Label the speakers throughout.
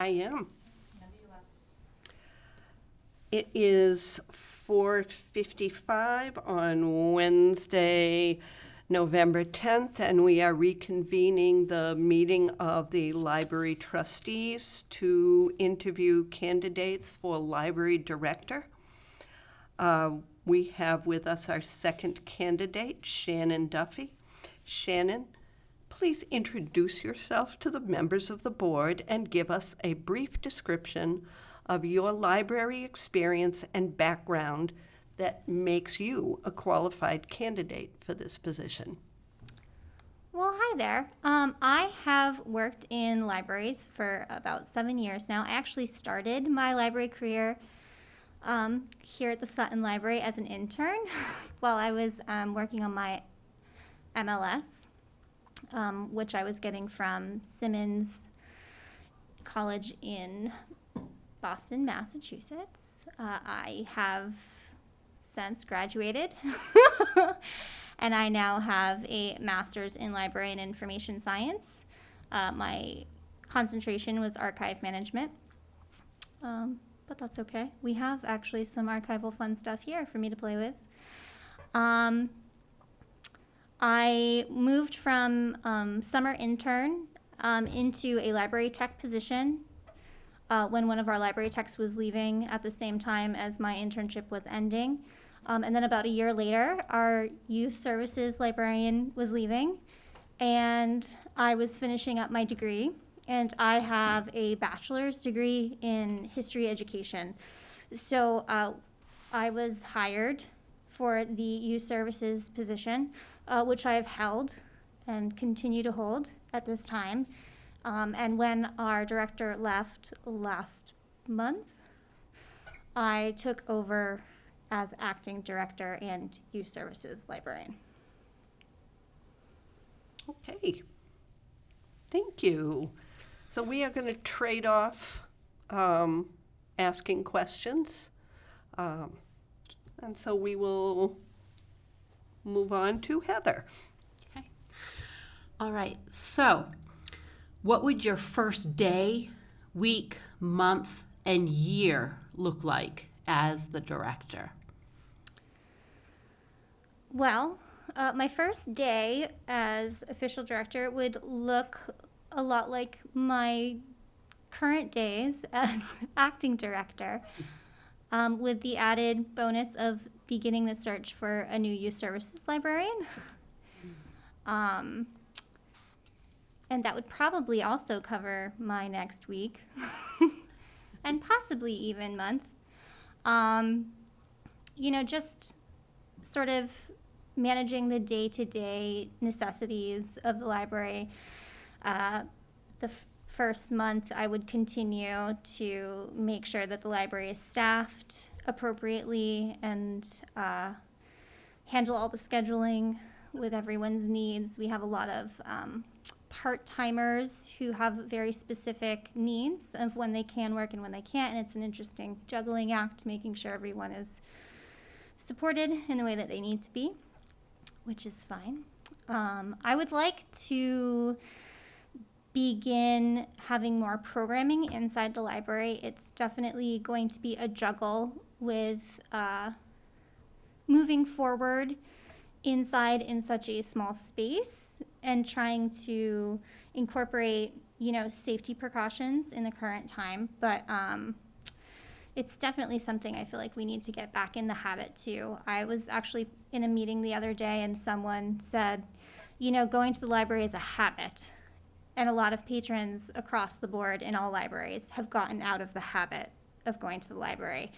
Speaker 1: I am. It is 4:55 on Wednesday, November 10th, and we are reconvening the meeting of the library trustees to interview candidates for library director. We have with us our second candidate, Shannon Duffy. Shannon, please introduce yourself to the members of the board and give us a brief description of your library experience and background that makes you a qualified candidate for this position.
Speaker 2: Well, hi there. I have worked in libraries for about 7 years now. I actually started my library career here at the Sutton Library as an intern while I was working on my MLS, which I was getting from Simmons College in Boston, Massachusetts. I have since graduated and I now have a master's in library and information science. My concentration was archive management, but that's okay. We have actually some archival fun stuff here for me to play with. I moved from summer intern into a library tech position when one of our library techs was leaving at the same time as my internship was ending. And then about a year later, our youth services librarian was leaving, and I was finishing up my degree. And I have a bachelor's degree in history education. So I was hired for the youth services position, which I have held and continue to hold at this time. And when our director left last month, I took over as acting director and youth services librarian.
Speaker 1: Okay, thank you. So we are going to trade off asking questions. And so we will move on to Heather.
Speaker 3: Okay. All right. So, what would your first day, week, month, and year look like as the director?
Speaker 2: Well, my first day as official director would look a lot like my current days as acting director, with the added bonus of beginning the search for a new youth services librarian. And that would probably also cover my next week and possibly even month. Just sort of managing the day-to-day necessities of the library. The first month, I would continue to make sure that the library is staffed appropriately and handle all the scheduling with everyone's needs. We have a lot of part-timers who have very specific needs of when they can work and when they can't, and it's an interesting juggling act, making sure everyone is supported in the way that they need to be, which is fine. I would like to begin having more programming inside the library. It's definitely going to be a juggle with moving forward inside in such a small space and trying to incorporate, safety precautions in the current time. But it's definitely something I feel like we need to get back in the habit to. I was actually in a meeting the other day and someone said, going to the library is a habit. And a lot of patrons across the board in all libraries have gotten out of the habit of going to the library.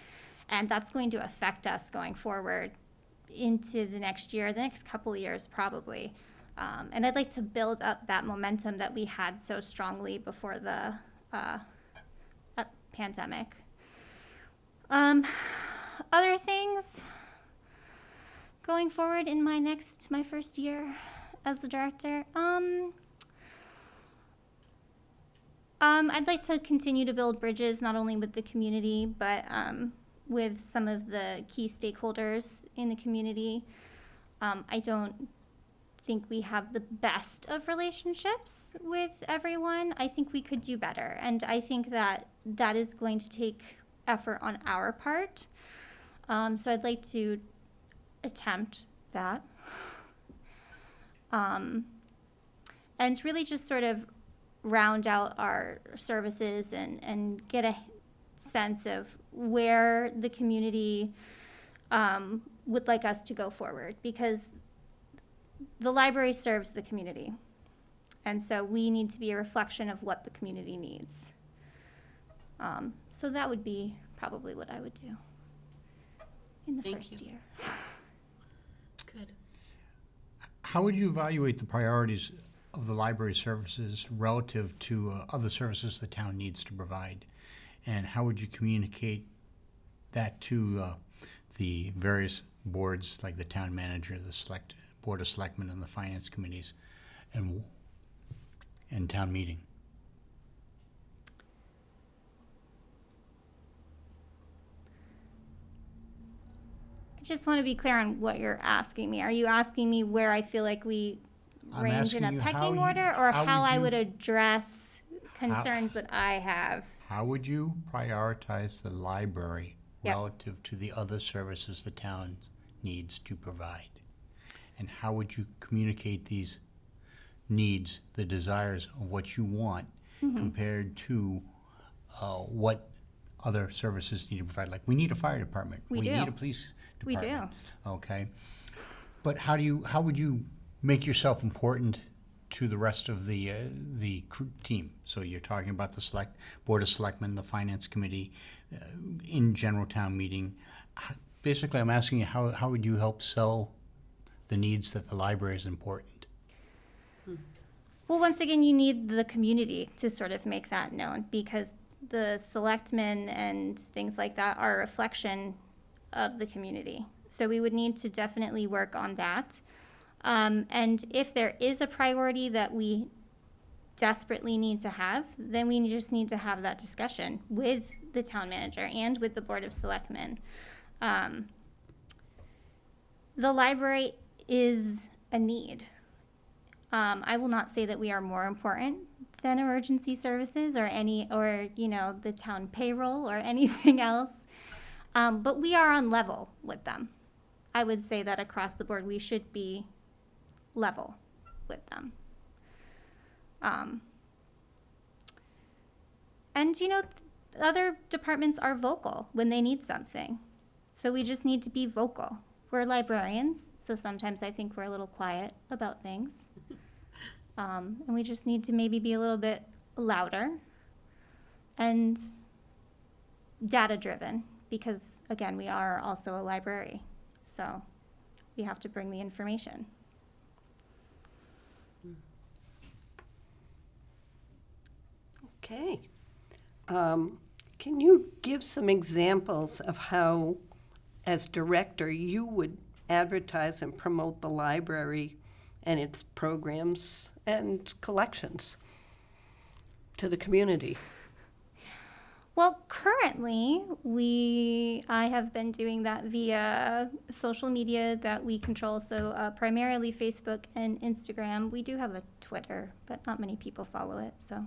Speaker 2: And that's going to affect us going forward into the next year, the next couple of years probably. And I'd like to build up that momentum that we had so strongly before the pandemic. Other things going forward in my first year as the director. I'd like to continue to build bridges, not only with the community, but with some of the key stakeholders in the community. I don't think we have the best of relationships with everyone. I think we could do better. And I think that that is going to take effort on our part. So I'd like to attempt that. And really just sort of round out our services and get a sense of where the community would like us to go forward, because the library serves the community. And so we need to be a reflection of what the community needs. So that would be probably what I would do in the
Speaker 3: Thank
Speaker 2: first
Speaker 3: you.
Speaker 2: year.
Speaker 3: Good.
Speaker 4: How would you evaluate the priorities of the library services relative to other services the town needs to provide? And how would you communicate that to the various boards, like the town manager, the board of selectmen, and the finance committees, and town meeting?
Speaker 2: I just want to be clear on what you're asking me. Are you asking me where I feel like we
Speaker 4: I'm
Speaker 2: range in a
Speaker 4: asking you how
Speaker 2: pecking
Speaker 4: you-
Speaker 2: order, or
Speaker 4: how
Speaker 2: how
Speaker 4: would
Speaker 2: I
Speaker 4: you-
Speaker 2: would address concerns that I have?
Speaker 4: How would you prioritize the library
Speaker 2: Yep.
Speaker 4: relative to the other services the town needs to provide? And how would you communicate these needs, the desires of what you want,
Speaker 2: Mm-hmm.
Speaker 4: compared to what other services need to provide? Like, we need a fire department.
Speaker 2: We do.
Speaker 4: need a police
Speaker 2: We do.
Speaker 4: department. Okay. But how would you make yourself important to the rest of the team? So you're talking about the board of selectmen, the finance committee, in general town meeting. Basically, I'm asking you, how would you help sell the needs that the library is important?
Speaker 2: Well, once again, you need the community to sort of make that known, because the selectmen and things like that are a reflection of the community. So we would need to definitely work on that. And if there is a priority that we desperately need to have, then we just need to have that discussion with the town manager and with the board of selectmen. The library is a need. I will not say that we are more important than emergency services or the town payroll or anything else. But we are on level with them. I would say that across the board, we should be level with them. And other departments are vocal when they need something. So we just need to be vocal. We're librarians, so sometimes I think we're a little quiet about things. And we just need to maybe be a little bit louder and data-driven, because, again, we are also a library. So we have to bring the information.
Speaker 1: Okay. Can you give some examples of how, as director, you would advertise and promote the library and its programs and collections to the community?
Speaker 2: Well, currently, I have been doing that via social media that we control, so primarily Facebook and Instagram. We do have a Twitter, but not many people follow it, so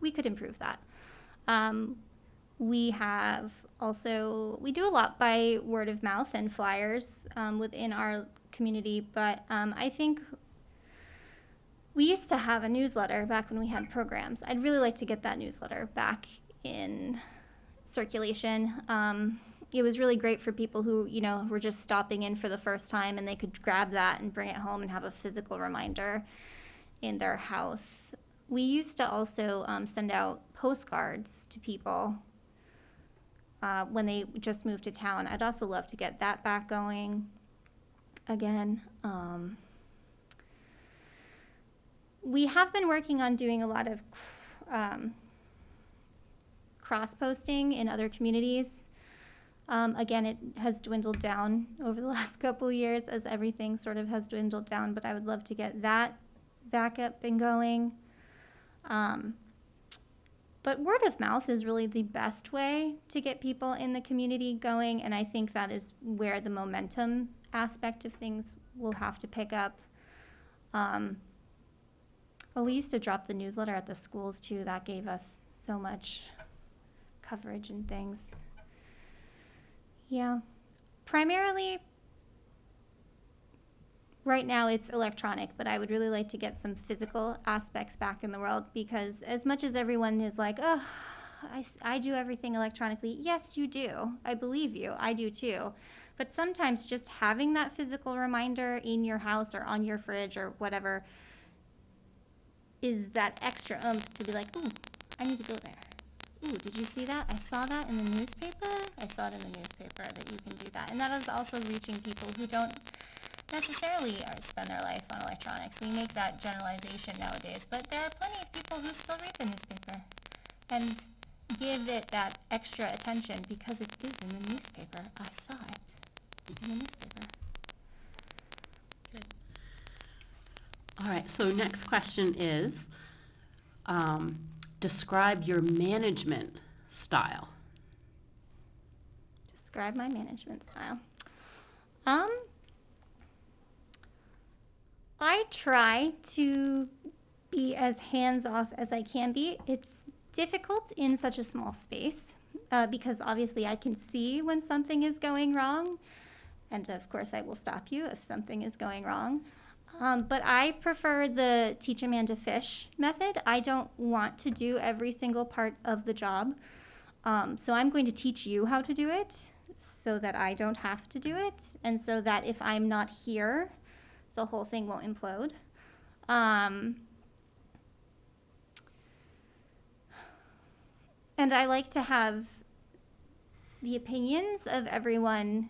Speaker 2: we could improve that. We do a lot by word of mouth and flyers within our community, but I think we used to have a newsletter back when we had programs. I'd really like to get that newsletter back in circulation. It was really great for people who, were just stopping in for the first time, and they could grab that and bring it home and have a physical reminder in their house. We used to also send out postcards to people when they just moved to town. I'd also love to get that back going again. We have been working on doing a lot of cross-posting in other communities. Again, it has dwindled down over the last couple of years as everything sort of has dwindled down, but I would love to get that back up and going. But word of mouth is really the best way to get people in the community going, and I think that is where the momentum aspect of things will have to pick up. Well, we used to drop the newsletter at the schools too. That gave us so much coverage and things. Yeah. Primarily, right now it's electronic, but I would really like to get some physical aspects back in the world, because as much as everyone is like, oh, I do everything electronically. Yes, you do. I believe you. I do too. But sometimes just having that physical reminder in your house or on your fridge or whatever is that extra to be like, ooh, I need to go there. Ooh, did you see that? I saw that in the newspaper. I saw it in the newspaper that you can do that. And that is also reaching people who don't necessarily spend their life on electronics. We make that generalization nowadays, but there are plenty of people who still read the newspaper and give it that extra attention because it is in the newspaper. I saw it in the newspaper.
Speaker 3: Good. All right, so next question is, describe your management style.
Speaker 2: Describe my management style. I try to be as hands-off as I can be. It's difficult in such a small space because obviously I can see when something is going wrong, and of course I will stop you if something is going wrong. But I prefer the teach a man to fish method. I don't want to do every single part of the job. So I'm going to teach you how to do it so that I don't have to do it, and so that if I'm not here, the whole thing will implode. And I like to have the opinions of everyone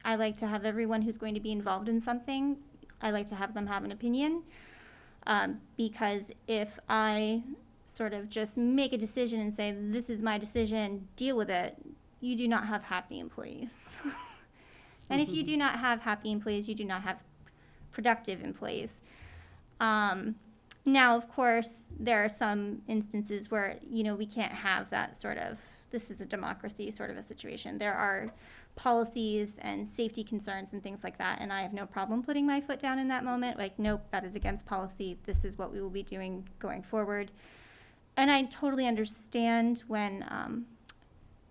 Speaker 2: I like to have everyone who's going to be involved in something, I like to have them have an opinion. Because if I sort of just make a decision and say, this is my decision, deal with it, you do not have happy employees. And if you do not have happy employees, you do not have productive employees. Now, of course, there are some instances where, we can't have that sort of, this is a democracy sort of a situation. There are policies and safety concerns and things like that, and I have no problem putting my foot down in that moment. Like, nope, that is against policy. This is what we will be doing going forward. And I totally understand when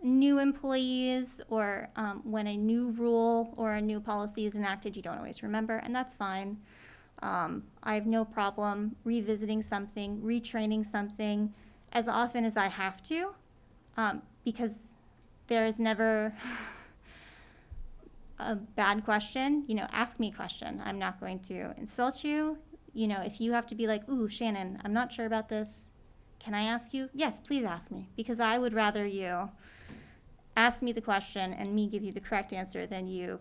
Speaker 2: new employees or when a new rule or a new policy is enacted, you don't always remember, and that's fine. I have no problem revisiting something, retraining something as often as I have to, because there is never a bad question. Ask me a question. I'm not going to insult you. If you have to be like, ooh, Shannon, I'm not sure about this. Can I ask you? Yes, please ask me, because I would rather you ask me the question and me give you the correct answer than you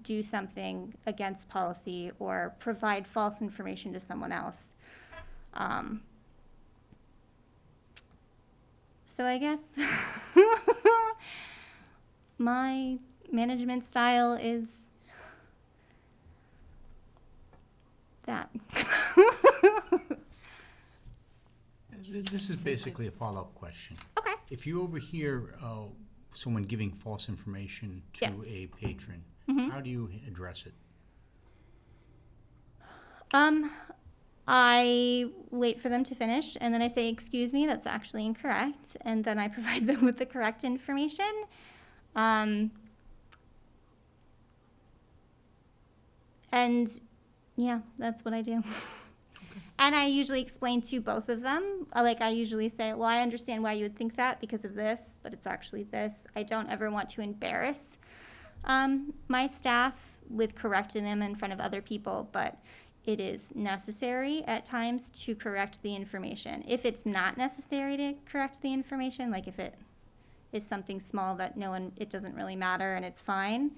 Speaker 2: do something against policy or provide false information to someone else. So I guess my management style is that.
Speaker 4: This is basically a follow-up question.
Speaker 2: Okay.
Speaker 4: If you overhear someone giving false information to
Speaker 2: Yes.
Speaker 4: a patron, how do you address it?
Speaker 2: I wait for them to finish, and then I say, excuse me, that's actually incorrect, and then I provide them with the correct information. And yeah, that's what I do. And I usually explain to both of them. I usually say, well, I understand why you would think that because of this, but it's actually this. I don't ever want to embarrass my staff with correcting them in front of other people, but it is necessary at times to correct the information. If it's not necessary to correct the information, like if it is something small that it doesn't really matter and it's fine,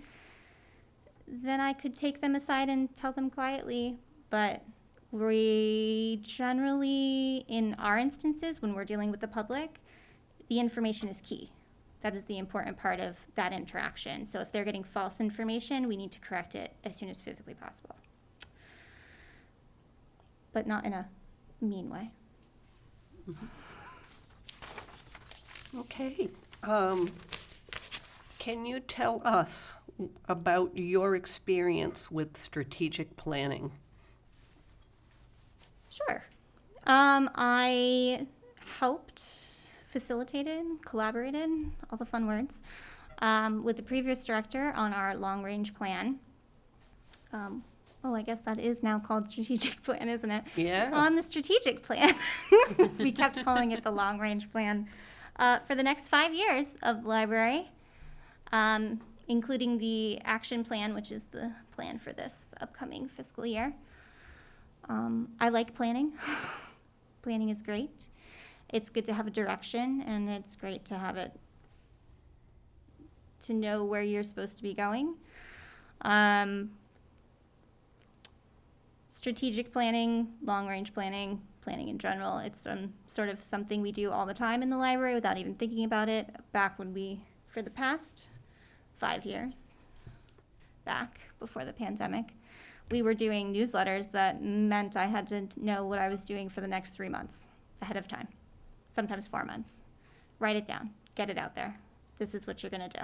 Speaker 2: then I could take them aside and tell them quietly. But we generally, in our instances, when we're dealing with the public, the information is key. That is the important part of that interaction. So if they're getting false information, we need to correct it as soon as physically possible. But not in a mean way.
Speaker 1: Okay. Can you tell us about your experience with strategic planning?
Speaker 2: Sure. I helped, facilitated, collaborated, all the fun words, with the previous director on our long-range plan. I guess that is now called strategic plan, isn't it?
Speaker 1: Yeah.
Speaker 2: On the strategic plan. We kept calling it the long-range plan. For the next 5 years of the library, including the action plan, which is the plan for this upcoming fiscal year. I like planning. Planning is great. It's good to have a direction, and it's great to have it, to know where you're supposed to be going. Strategic planning, long-range planning, planning in general, it's sort of something we do all the time in the library without even thinking about it. Back when for the past 5 years, back before the pandemic, we were doing newsletters that meant I had to know what I was doing for the next 3 months ahead of time, sometimes 4 months. Write it down, get it out there. This is what you're gonna do.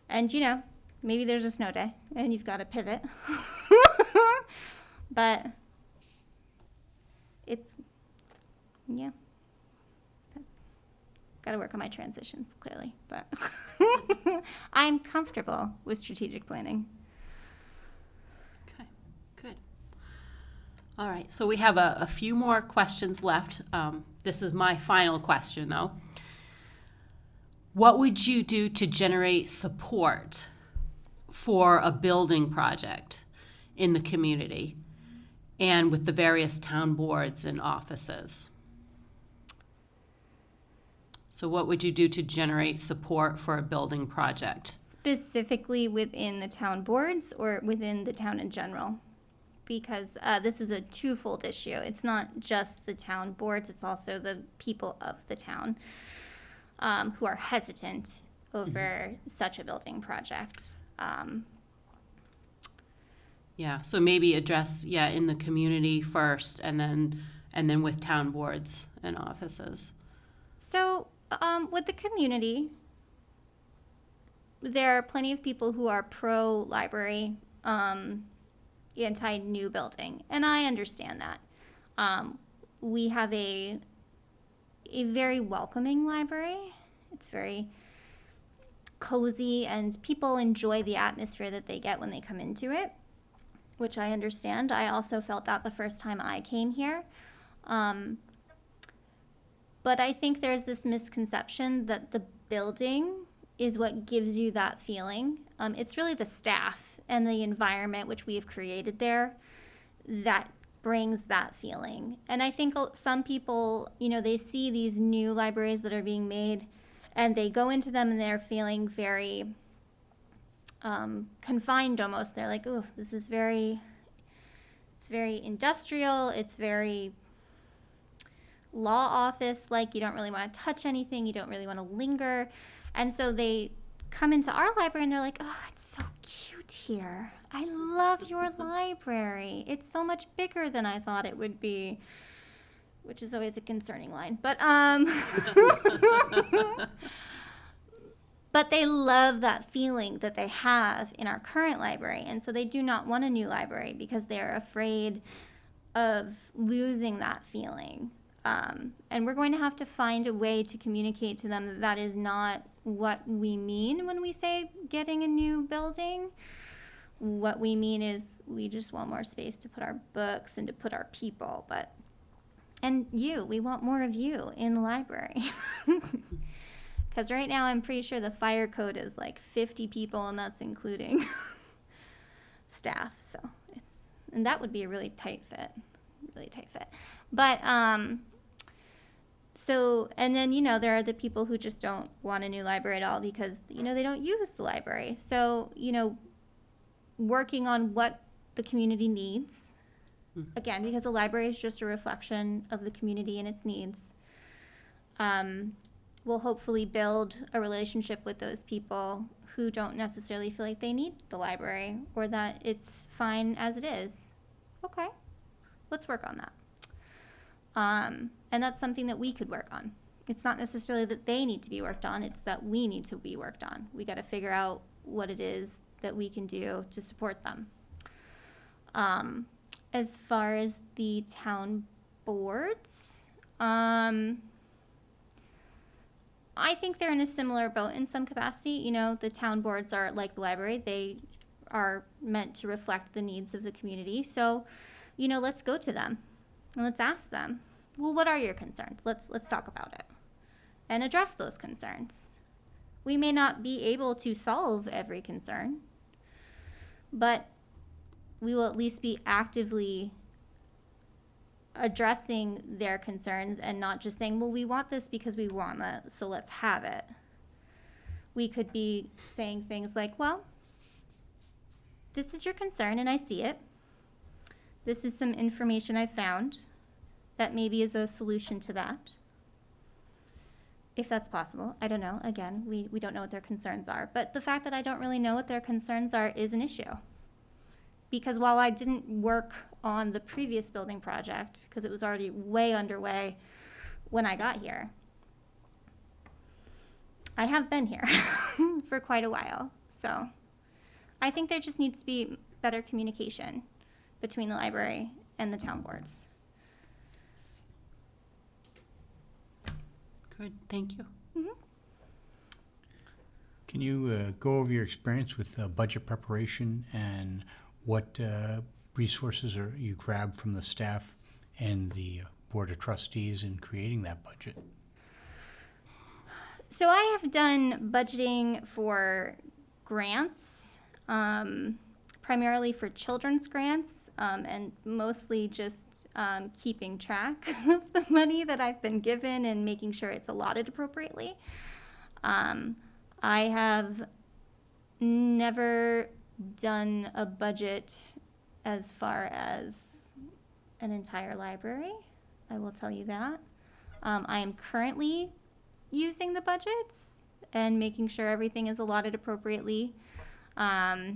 Speaker 2: And maybe there's a snow day and you've got to pivot. But yeah. Got to work on my transitions, clearly. But I'm comfortable with strategic planning.
Speaker 3: Okay, good. All right, so we have a few more questions left. This is my final question, though. What would you do to generate support for a building project in the community and with the various town boards and offices? So what would you do to generate support for a building project?
Speaker 2: Specifically within the town boards or within the town in general? Because this is a twofold issue. It's not just the town boards, it's also the people of the town who are hesitant over such a building project.
Speaker 3: Yeah, so maybe address, in the community first and then with town boards and offices. So,
Speaker 2: with the community, there are plenty of people who are pro-library, anti-new building, and I understand that. We have a very welcoming library. It's very cozy, and people enjoy the atmosphere that they get when they come into it, which I understand. I also felt that the first time I came here. But I think there's this misconception that the building is what gives you that feeling. It's really the staff and the environment which we have created there that brings that feeling. And I think some people, they see these new libraries that are being made and they go into them and they're feeling very confined almost. They're like, oh, it's very industrial, it's very law office, like you don't really want to touch anything, you don't really want to linger. And so they come into our library and they're like, oh, it's so cute here. I love your library. It's so much bigger than I thought it would be, which is always a concerning line. But but they love that feeling that they have in our current library. And so they do not want a new library because they're afraid of losing that feeling. And we're going to have to find a way to communicate to them that that is not what we mean when we say getting a new building. What we mean is we just want more space to put our books and to put our people. We want more of you in the library. Because right now I'm pretty sure the fire code is like 50 people, and that's including staff. And that would be a really tight fit. But, and then, there are the people who just don't want a new library at all because, they don't use the library. So, working on what the community needs, again, because the library is just a reflection of the community and its needs, will hopefully build a relationship with those people who don't necessarily feel like they need the library or that it's fine as it is. Okay, let's work on that. And that's something that we could work on. It's not necessarily that they need to be worked on, it's that we need to be worked on. We got to figure out what it is that we can do to support them. As far as the town boards, I think they're in a similar boat in some capacity. You know, the town boards are like the library. They are meant to reflect the needs of the community. So, you know, let's go to them and let's ask them, well, what are your concerns? Let's talk about it and address those concerns. We may not be able to solve every concern, but we will at least be actively addressing their concerns and not just saying, well, we want this because we want it, so let's have it. We could be saying things like, well, this is your concern and I see it. This is some information I found that maybe is a solution to that. If that's possible, I don't know. Again, we don't know what their concerns are. But the fact that I don't really know what their concerns are is an issue. Because while I didn't work on the previous building project, because it was already way underway when I got here, I have been here for quite a while. So I think there just needs to be better communication between the library and the town boards.
Speaker 3: Good, thank you.
Speaker 4: Can you go over your experience with budget preparation and what resources you grabbed from the staff and the Board of Trustees in creating that budget?
Speaker 2: So I have done budgeting for grants, primarily for children's grants, and mostly just keeping track of the money that I've been given and making sure it's allotted appropriately. I have never done a budget as far as an entire library. I will tell you that. I am currently using the budgets and making sure everything is allotted appropriately. So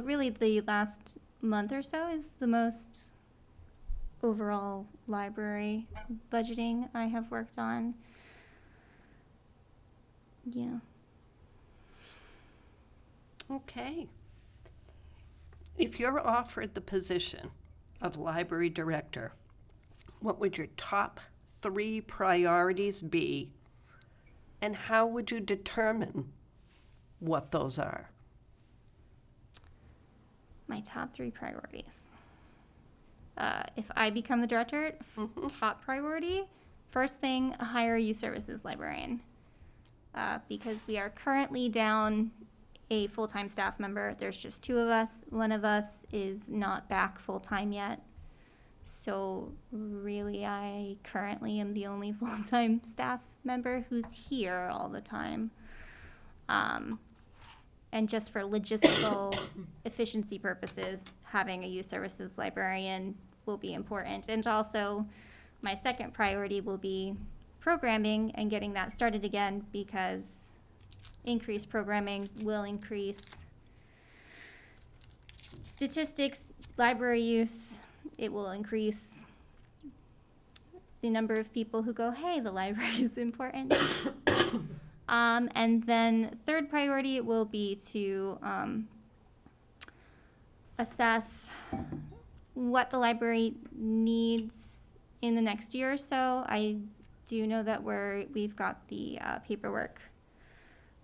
Speaker 2: really the last month or so is the most overall library budgeting I have worked on. Yeah.
Speaker 1: Okay. If you're offered the position of library director, what would your top 3 priorities be, and how would you determine what those are?
Speaker 2: My top 3 priorities. If I become the director, top priority, first thing, hire a youth services librarian. Because we are currently down a full-time staff member. There's just 2 of us. One of us is not back full-time yet. So really, I currently am the only full-time staff member who's here all the time. And just for logistical efficiency purposes, having a youth services librarian will be important. And also, my second priority will be programming and getting that started again, because increased programming will increase statistics, library use. It will increase the number of people who go, hey, the library is important. And then third priority will be to assess what the library needs in the next year or so. I do know that we've got the paperwork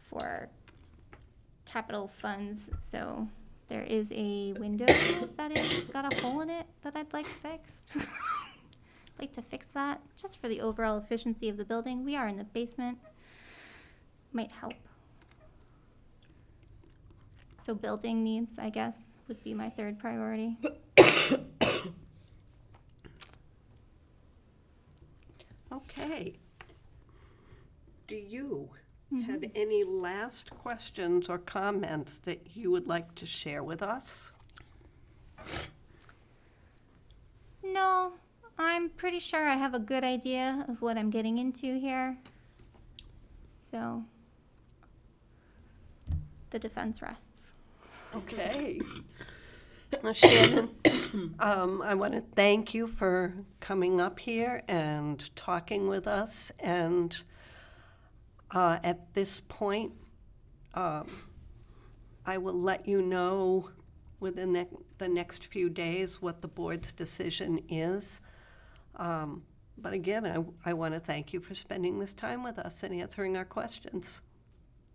Speaker 2: for capital funds, so there is a window that has got a hole in it that I'd like fixed. I'd like to fix that just for the overall efficiency of the building. We are in the basement. Might help. So building needs, I guess, would be my third priority.
Speaker 1: Okay. Do you have any last questions or comments that you would like to share with us?
Speaker 2: No, I'm pretty sure I have a good idea of what I'm getting into here. So the defense rests.
Speaker 1: Okay. Shannon, I want to thank you for coming up here and talking with us. And at this point, I will let you know within the next few days what the board's decision is. But again, I want to thank you for spending this time with us and answering our questions.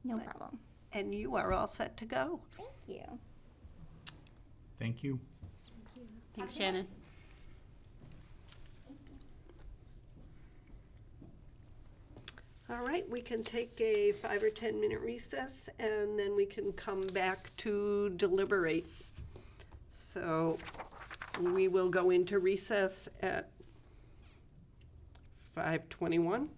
Speaker 2: No problem.
Speaker 1: And you are all set to go.
Speaker 2: Thank you.
Speaker 4: Thank you.
Speaker 3: Thanks, Shannon.
Speaker 1: All right, we can take a 5 or 10 minute recess and then we can come back to deliberate. So we will go into recess at 5:21.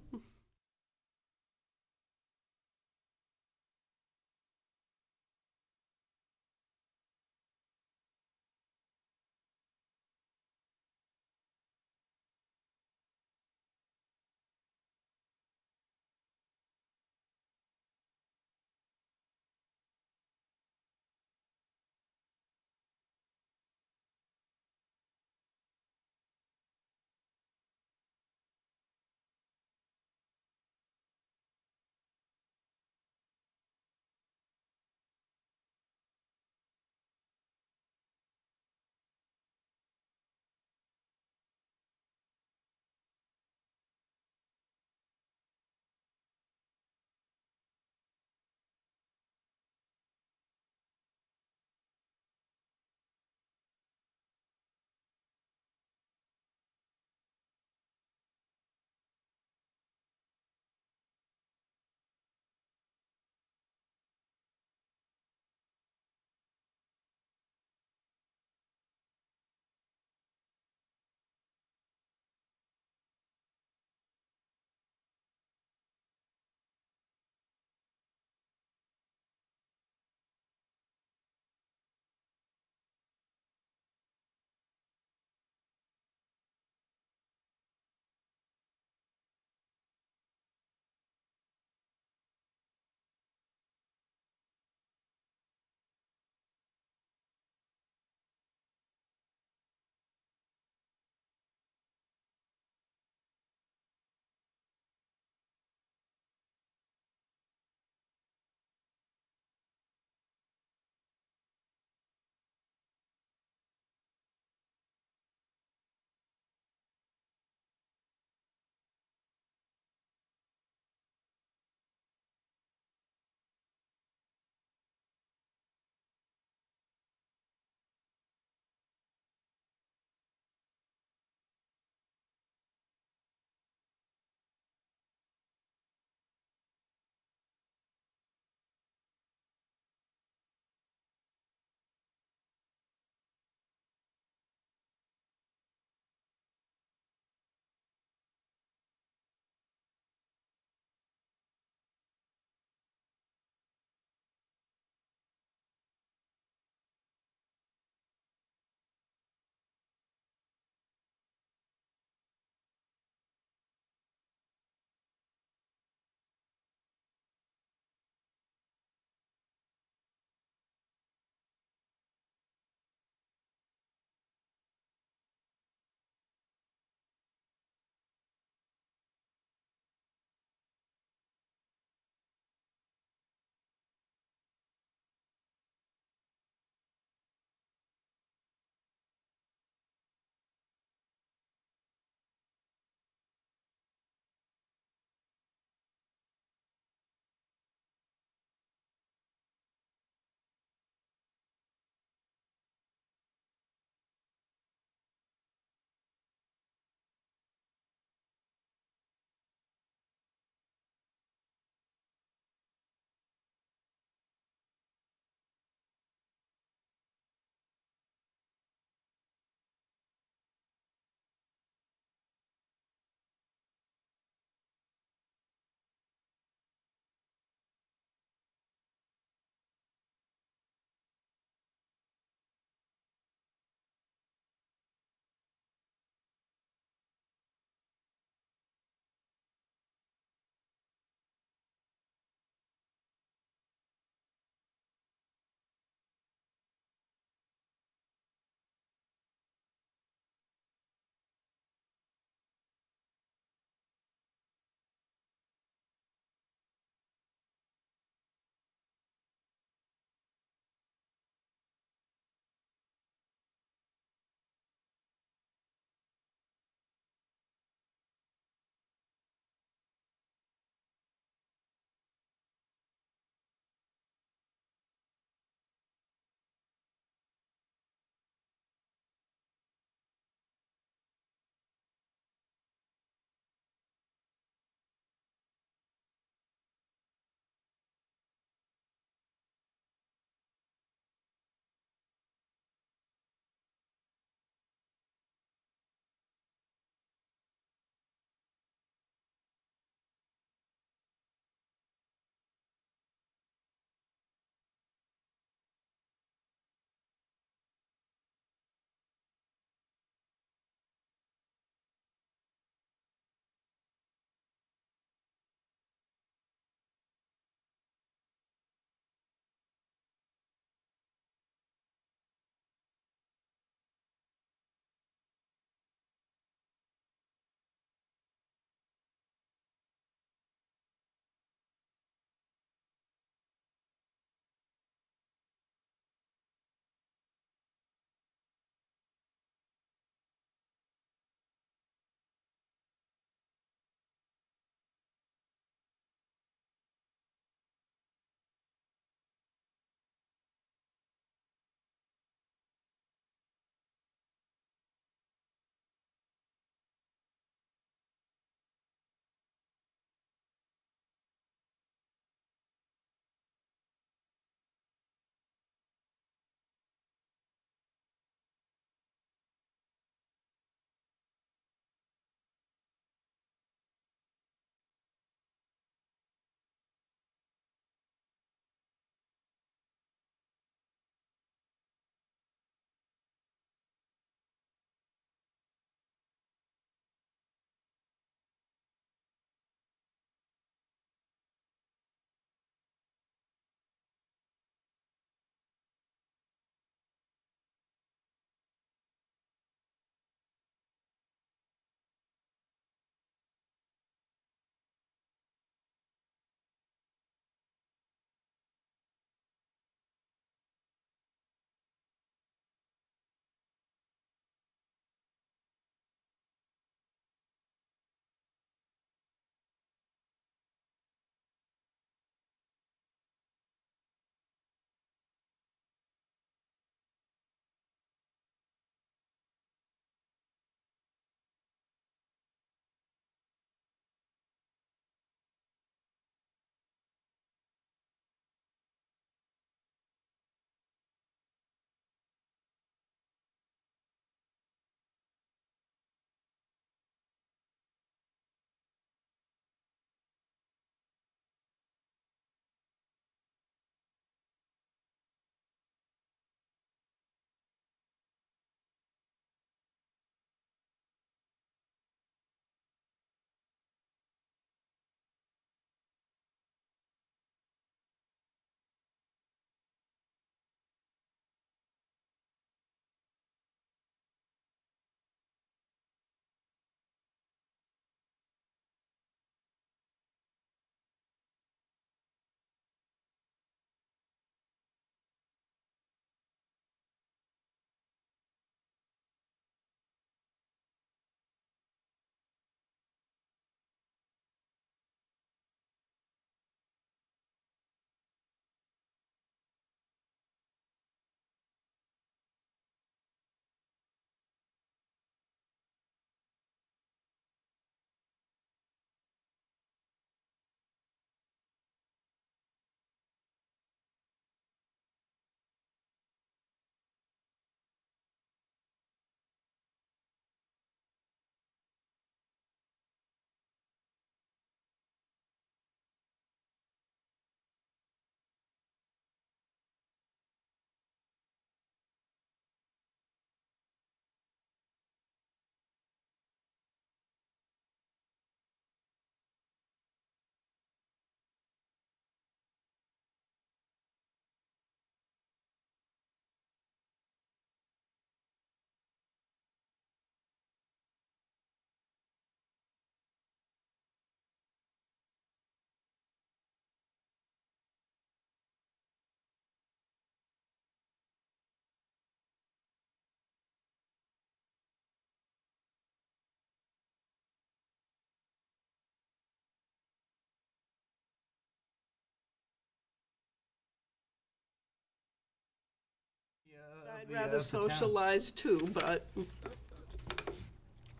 Speaker 1: I'd rather socialize too, but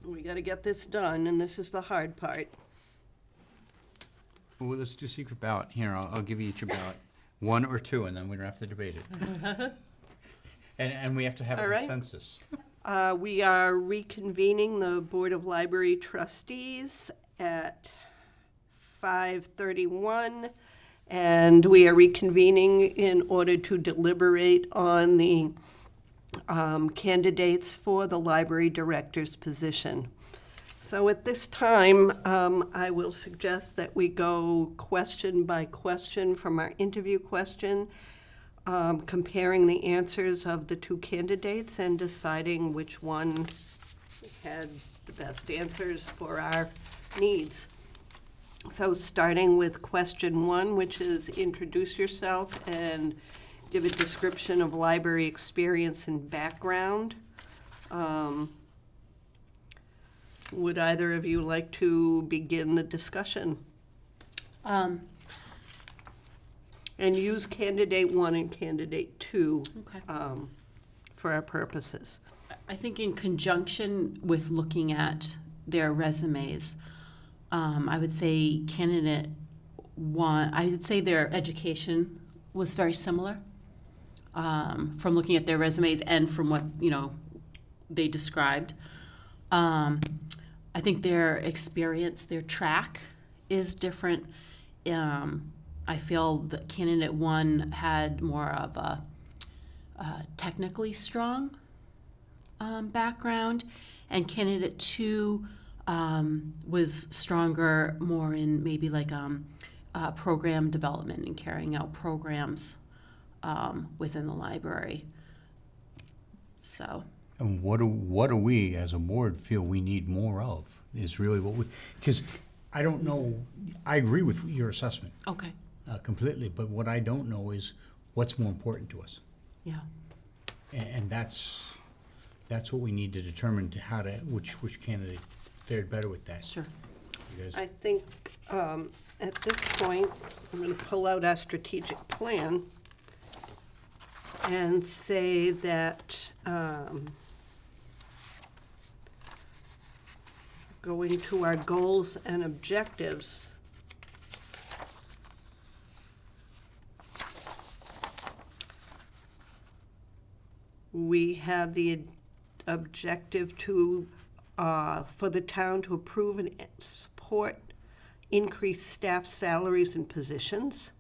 Speaker 1: we gotta get this done, and this is the hard part.
Speaker 4: Well, let's do secret ballot. Here, I'll give you each a ballot. 1 or 2, and then we don't have to debate it. And we have to have
Speaker 1: All
Speaker 4: a
Speaker 1: right.
Speaker 4: consensus.
Speaker 1: We are reconvening the Board of Library Trustees at 5:31, and we are reconvening in order to deliberate on the candidates for the library director's position. So at this time, I will suggest that we go question by question from our interview question, comparing the answers of the two candidates and deciding which one had the best answers for our needs. So starting with question 1, which is introduce yourself and give a description of library experience and background. Would either of you like to begin the discussion? And use candidate 1 and candidate 2
Speaker 3: Okay.
Speaker 1: for our purposes.
Speaker 3: I think in conjunction with looking at their resumes, I would say candidate 1, I would say their education was very similar from looking at their resumes and from what, they described. I think their experience, their track is different. I feel that candidate 1 had more of a technically strong background, and candidate 2 was stronger more in maybe like program development and carrying out programs within the library. So.
Speaker 4: And what do we, as a board, feel we need more of, is really what we, because I don't know, I agree with your assessment
Speaker 3: Okay.
Speaker 4: completely, but what I don't know is what's more important to us.
Speaker 3: Yeah.
Speaker 4: And that's what we need to determine which candidate fared better with that.
Speaker 3: Sure.
Speaker 4: You guys-
Speaker 1: I think at this point, I'm going to pull out our strategic plan and say that going to our goals and objectives, we have the objective to, for the town to approve and support increased staff salaries and positions,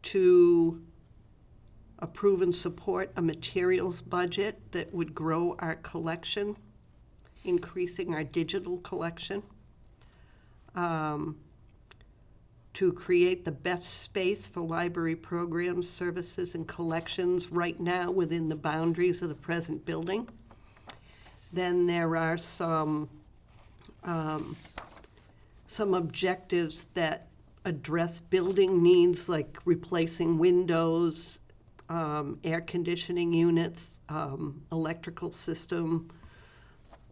Speaker 1: to approve and support a materials budget that would grow our collection, increasing our digital collection, to create the best space for library programs, services, and collections right now within the boundaries of the present building. Then there are some objectives that address building needs, like replacing windows, air conditioning units, electrical system,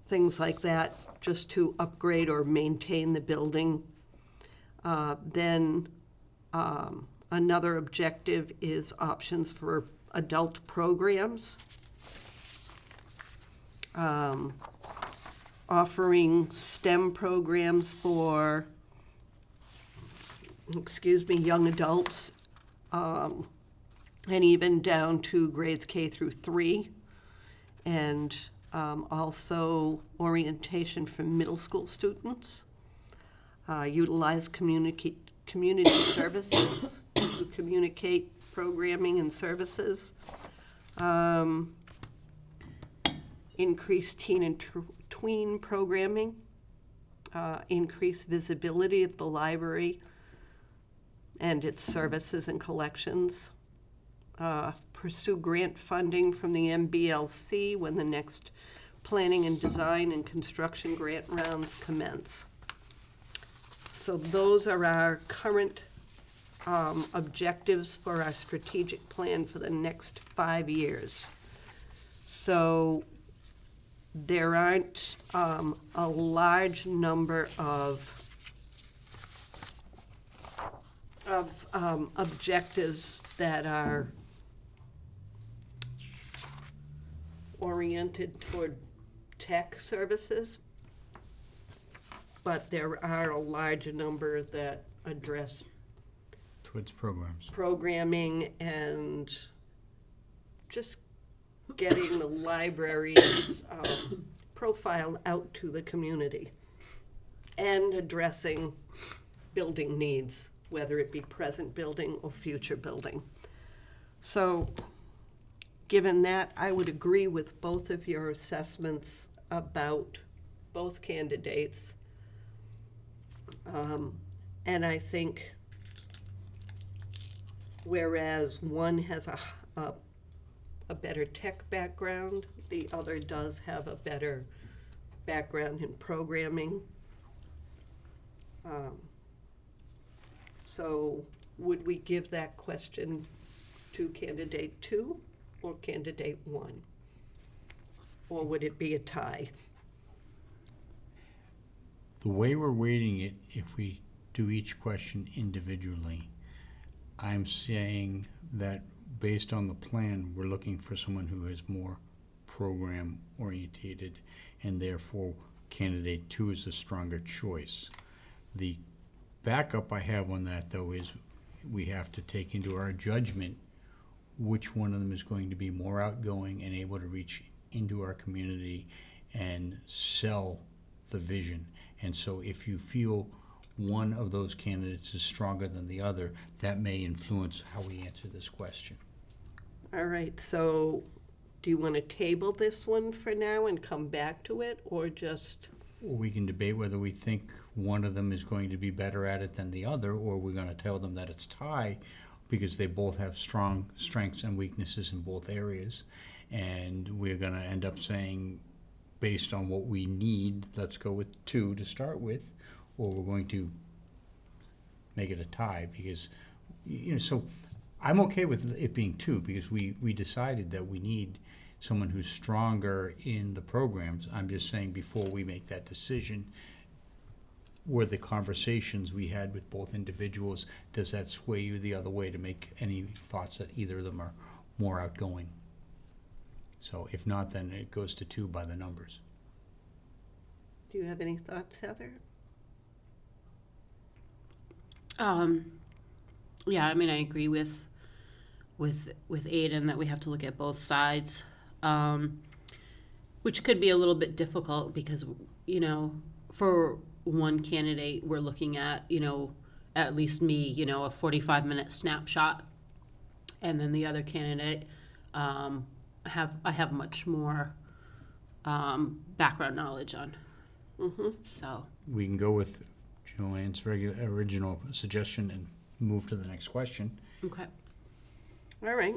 Speaker 1: things like that, just to upgrade or maintain the building. Then another objective is options for adult programs, offering STEM programs for, young adults, and even down to grades K through 3, and also orientation for middle school students. Utilize community services to communicate programming and services. Increase teen and tween programming. Increase visibility of the library and its services and collections. Pursue grant funding from the MBLC when the next planning and design and construction grant rounds commence. So those are our current objectives for our strategic plan for the next 5 years. So there aren't a large number of objectives that are oriented toward tech services, but there are a large number that address
Speaker 4: Towards programs.
Speaker 1: programming and just getting the library's profile out to the community and addressing building needs, whether it be present building or future building. So, given that, I would agree with both of your assessments about both candidates. And I think whereas one has a better tech background, the other does have a better background in programming. So would we give that question to candidate 2 or candidate 1? Or would it be a tie?
Speaker 4: The way we're weighting it, if we do each question individually, I'm saying that based on the plan, we're looking for someone who is more program orientated, and therefore candidate 2 is a stronger choice. The backup I have on that, though, is we have to take into our judgment which one of them is going to be more outgoing and able to reach into our community and sell the vision. And so if you feel one of those candidates is stronger than the other, that may influence how we answer this question.
Speaker 1: All right, so do you want to table this one for now and come back to it, or just?
Speaker 4: Or we can debate whether we think one of them is going to be better at it than the other, or we're going to tell them that it's tie because they both have strong strengths and weaknesses in both areas. And we're going to end up saying, based on what we need, let's go with 2 to start with, or we're going to make it a tie because, so I'm okay with it being 2 because we decided that we need someone who's stronger in the programs. I'm just saying before we make that decision, were the conversations we had with both individuals, does that sway you the other way to make any thoughts that either of them are more outgoing? So if not, then it goes to 2 by the numbers.
Speaker 1: Do you have any thoughts, Heather?
Speaker 3: Yeah, I mean, I agree with Aiden that we have to look at both sides, which could be a little bit difficult because, for one candidate, we're looking at, at least me, a 45-minute snapshot, and then the other candidate, I have much more background knowledge on.
Speaker 1: Mm-hmm.
Speaker 3: So
Speaker 4: We can go with Joanne's original suggestion and move to the next question.
Speaker 3: okay.
Speaker 1: All right.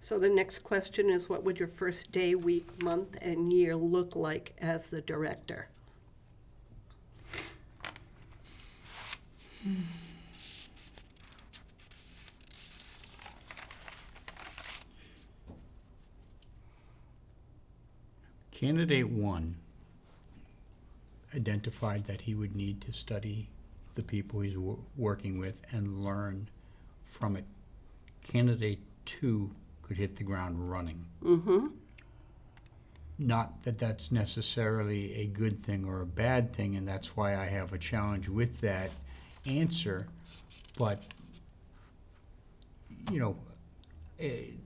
Speaker 1: So the next question is, what would your first day, week, month, and year look like as the director?
Speaker 4: Candidate 1 identified that he would need to study the people he's working with and learn from it. Candidate 2 could hit the ground running.
Speaker 1: Mm-hmm.
Speaker 4: Not that that's necessarily a good thing or a bad thing, and that's why I have a challenge with that answer, but,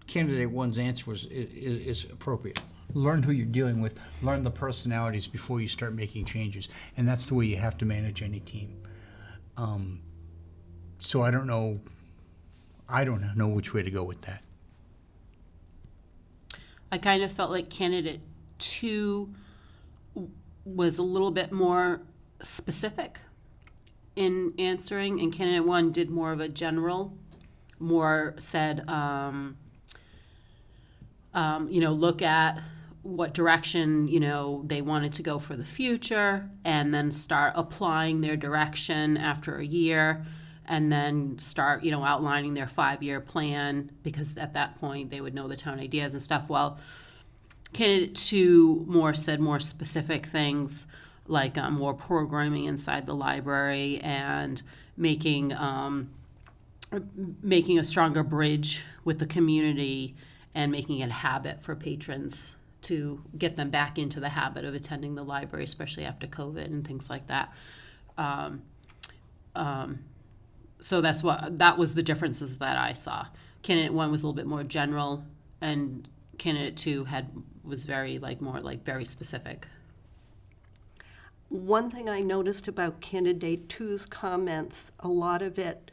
Speaker 4: candidate 1's answer is appropriate. Learn who you're dealing with, learn the personalities before you start making changes, and that's the way you have to manage any team. So I don't know which way to go with that.
Speaker 3: I kind of felt like candidate 2 was a little bit more specific in answering, and candidate 1 did more of a general, more said, look at what direction, they wanted to go for the future, and then start applying their direction after a year, and then start, outlining their 5-year plan, because at that point they would know the town ideas and stuff. Well, candidate 2 said more specific things, like more programming inside the library and making a stronger bridge with the community and making it a habit for patrons to get them back into the habit of attending the library, especially after COVID and things like that. So that was the differences that I saw. Candidate 1 was a little bit more general, and candidate 2 was very very specific.
Speaker 1: One thing I noticed about candidate 2's comments, a lot of it,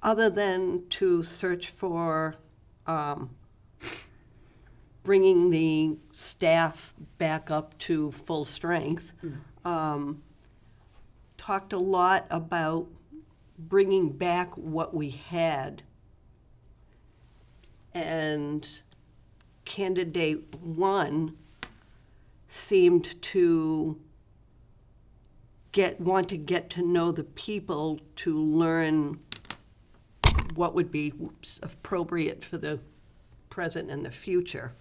Speaker 1: other than to search for bringing the staff back up to full strength, talked a lot about bringing back what we had. And candidate 1 seemed to want to get to know the people to learn what would be appropriate for the present and the future.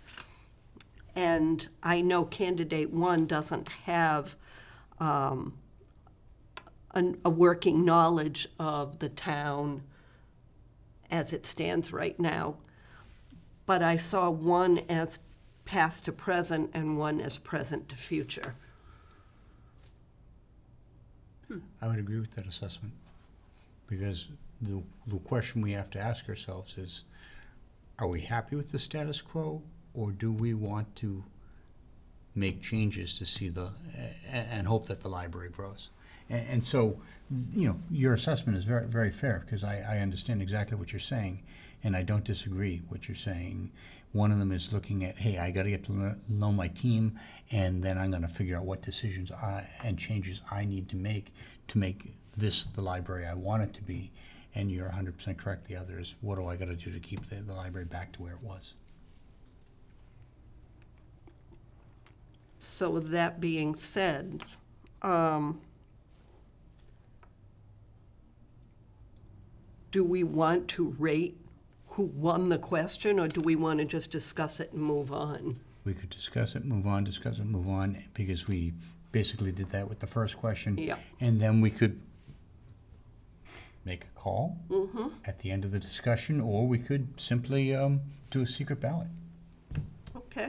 Speaker 1: And I know candidate 1 doesn't have a working knowledge of the town as it stands right now. But I saw one as past to present and one as present to future.
Speaker 4: I would agree with that assessment, because the question we have to ask ourselves is, are we happy with the status quo, or do we want to make changes to see and hope that the library grows? And so, your assessment is very, very fair, because I understand exactly what you're saying, and I don't disagree what you're saying. One of them is looking at, hey, I got to get to know my team, and then I'm going to figure out what decisions and changes I need to make this the library I want it to be. And you're 100% correct. The other is, what do I got to do to keep the library back to where it was?
Speaker 1: So with that being said, do we want to rate who won the question, or do we want to just discuss it and move on?
Speaker 4: We could discuss it, move on, because we basically did that with the first question.
Speaker 1: Yeah.
Speaker 4: And then we could make a call at the end of the discussion, or we could simply do a secret ballot.
Speaker 1: Okay.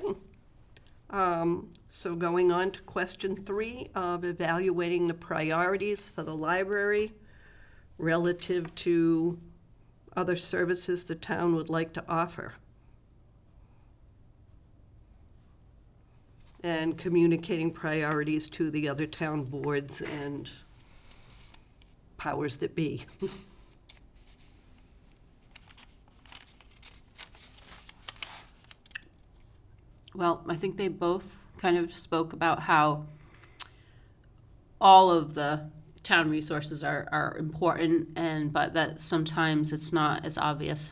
Speaker 1: So going on to question 3 of evaluating the priorities for the library relative to other services the town would like to offer. And communicating priorities to the other town boards and powers that be.
Speaker 3: Well, I think they both kind of spoke about how all of the town resources are important, but that sometimes it's not as obvious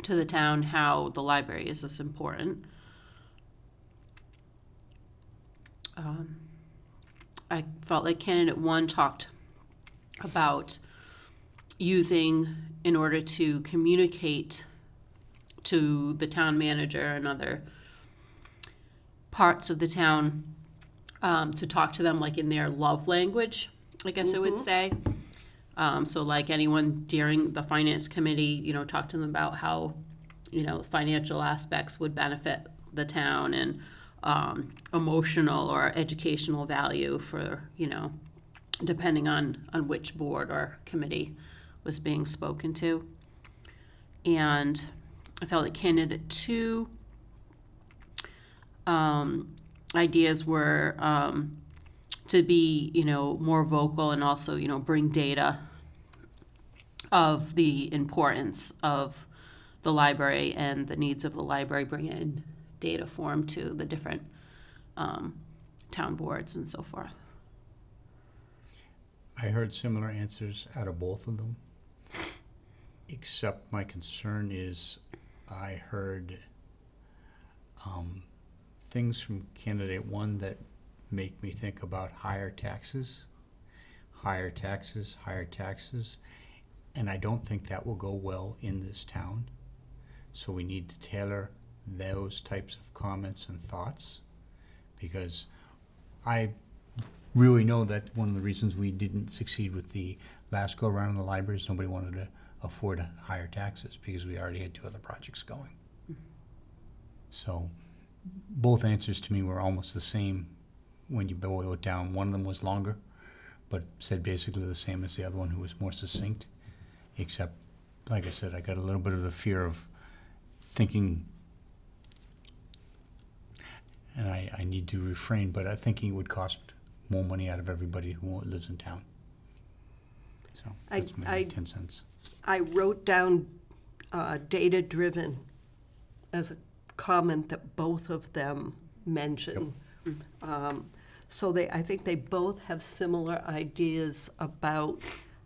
Speaker 3: to the town how the library is as important. I felt like candidate 1 talked about using, in order to communicate to the town manager and other parts of the town, to talk to them like in their love language, I guess I would say. So like anyone during the finance committee, talk to them about how, financial aspects would benefit the town, and emotional or educational value for, depending on which board or committee was being spoken to. And I felt like candidate 2 ideas were to be, more vocal, and also, bring data of the importance of the library and the needs of the library, bring in data form to the different town boards and so forth.
Speaker 4: I heard similar answers out of both of them, except my concern is I heard things from candidate 1 that make me think about higher taxes, and I don't think that will go well in this town. So we need to tailor those types of comments and thoughts, because I really know that one of the reasons we didn't succeed with the last go around in the library is nobody wanted to afford higher taxes, because we already had 2 other projects going. So both answers to me were almost the same when you boil it down. One of them was longer, but said basically the same as the other one, who was more succinct, except, like I said, I got a little bit of the fear of thinking, and I need to refrain, but I'm thinking it would cost more money out of everybody who lives in town. So that's my 10 cents.
Speaker 1: I wrote down data-driven as a comment that both of them mention. So I think they both have similar ideas about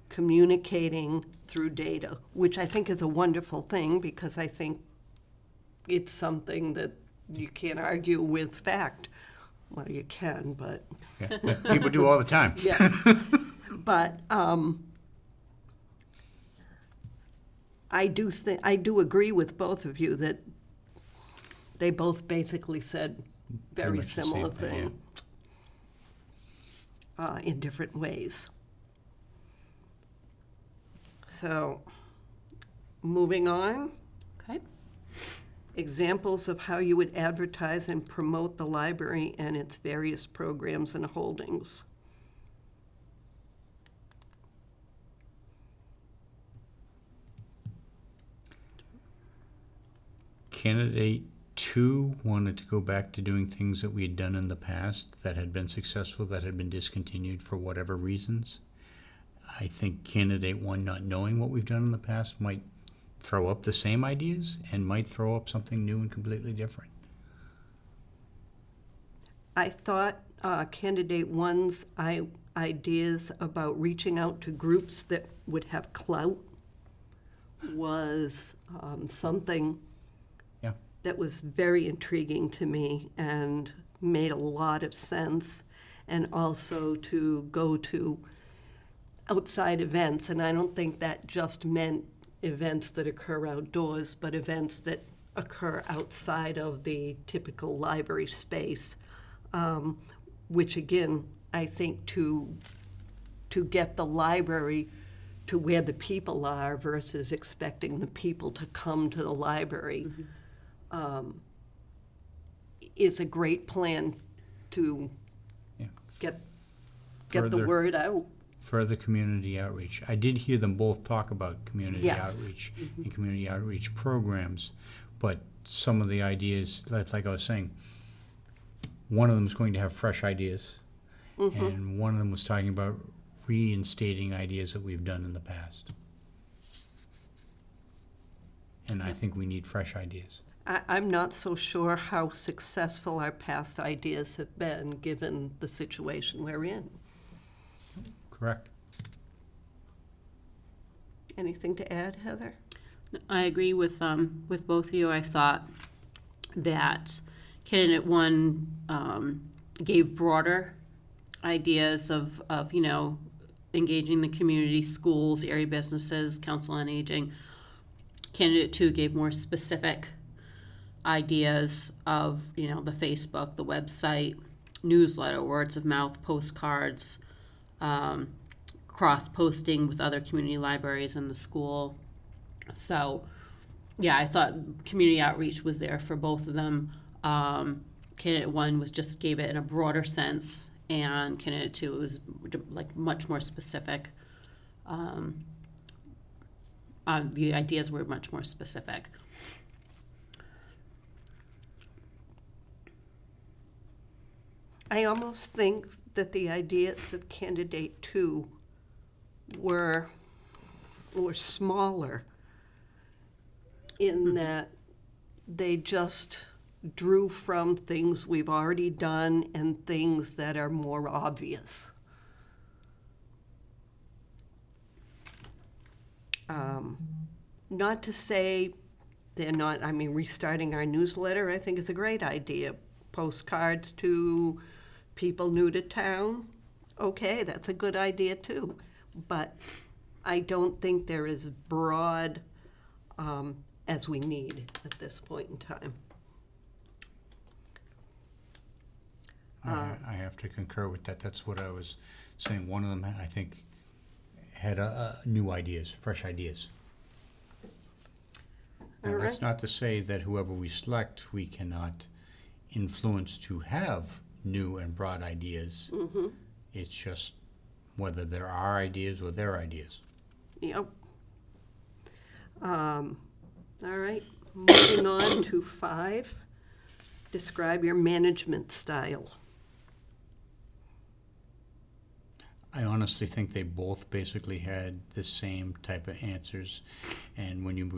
Speaker 1: communicating through data, which I think is a wonderful thing, because I think it's something that you can't argue with fact. Well, you can, but
Speaker 4: Yeah. People do all the time.
Speaker 1: yeah. But I do agree with both of you that they both basically said very
Speaker 4: much the
Speaker 1: similar
Speaker 4: same thing,
Speaker 1: thing in different ways. So, moving on,
Speaker 3: Okay.
Speaker 1: examples of how you would advertise and promote the library and its various programs and holdings.
Speaker 4: Candidate 2 wanted to go back to doing things that we had done in the past that had been successful, that had been discontinued for whatever reasons. I think candidate 1, not knowing what we've done in the past, might throw up the same ideas and might throw up something new and completely different.
Speaker 1: I thought candidate one's ideas about reaching out to groups that would have clout was something
Speaker 4: Yeah.
Speaker 1: that was very intriguing to me and made a lot of sense, and also to go to outside events. And I don't think that just meant events that occur outdoors, but events that occur outside of the typical library space, which again, I think to get the library to where the people are versus expecting the people to come to the library is a great plan to
Speaker 4: Yeah.
Speaker 1: get the
Speaker 4: Further-
Speaker 1: word out.
Speaker 4: Further community outreach. I did hear them both talk about community
Speaker 1: Yes.
Speaker 4: outreach and community outreach programs, but some of the ideas, like I was saying, one of them is going to have fresh ideas, and one of them was talking about reinstating ideas that we've done in the past. And I think we need fresh ideas.
Speaker 1: I'm not so sure how successful our past ideas have been, given the situation we're in.
Speaker 4: Correct.
Speaker 1: Anything to add, Heather?
Speaker 3: I agree with both of you. I thought that candidate 1 gave broader ideas of engaging the community, schools, area businesses, council on aging. Candidate 2 gave more specific ideas of the Facebook, the website, newsletter, words of mouth, postcards, cross-posting with other community libraries in the school. So, yeah, I thought community outreach was there for both of them. Candidate 1 just gave it in a broader sense, and candidate 2 was like much more specific. The ideas were much more specific.
Speaker 1: I almost think that the ideas of candidate 2 were smaller, in that they just drew from things we've already done and things that are more obvious. Not to say they're not, restarting our newsletter, I think is a great idea. Postcards to people new to town, okay, that's a good idea too. But I don't think they're as broad as we need at this point in time.
Speaker 4: I have to concur with that. That's what I was saying. One of them, I think, had new ideas, fresh ideas. Now,
Speaker 1: All
Speaker 4: that's
Speaker 1: right.
Speaker 4: not to say that whoever we select, we cannot influence to have new and broad ideas.
Speaker 1: Mm-hmm.
Speaker 4: It's just whether they're our ideas or their ideas.
Speaker 1: Yep. All right, moving on to 5. Describe your management style.
Speaker 4: I honestly think they both basically had the same type of answers. And when you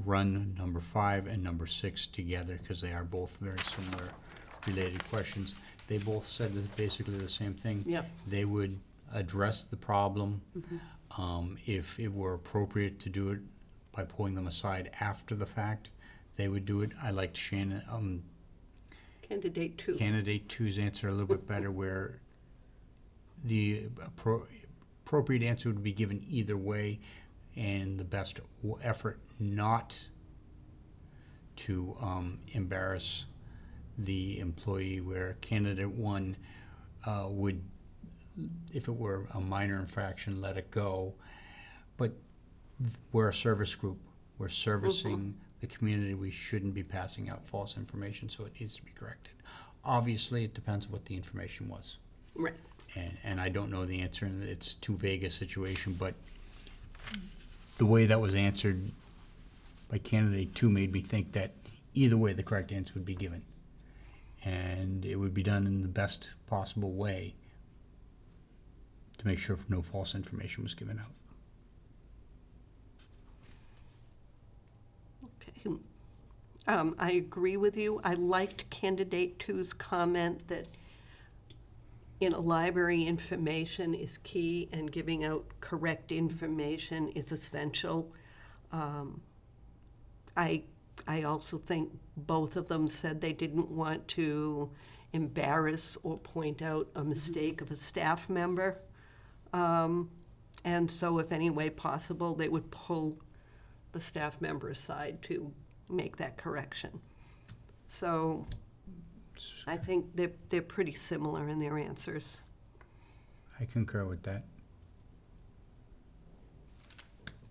Speaker 4: run number 5 and number 6 together, because they are both very similar related questions, they both said basically the same thing.
Speaker 1: Yep.
Speaker 4: They would address the problem. If it were appropriate to do it by pulling them aside after the fact, they would do it. I liked
Speaker 1: Candidate 2.
Speaker 4: candidate two's answer a little bit better, where the appropriate answer would be given either way, and the best effort not to embarrass the employee, where candidate 1 would, if it were a minor infraction, let it go. But we're a service group. We're servicing the community. We shouldn't be passing out false information, so it needs to be corrected. Obviously, it depends what the information was.
Speaker 1: Right.
Speaker 4: And I don't know the answer, and it's too vague a situation, but the way that was answered by candidate 2 made me think that either way the correct answer would be given. And it would be done in the best possible way to make sure no false information was given out.
Speaker 1: Okay. I agree with you. I liked candidate 2's comment that in a library, information is key and giving out correct information is essential. I also think both of them said they didn't want to embarrass or point out a mistake of a staff member. And so if any way possible, they would pull the staff member aside to make that correction. So I think they're pretty similar in their answers.
Speaker 4: I concur with that.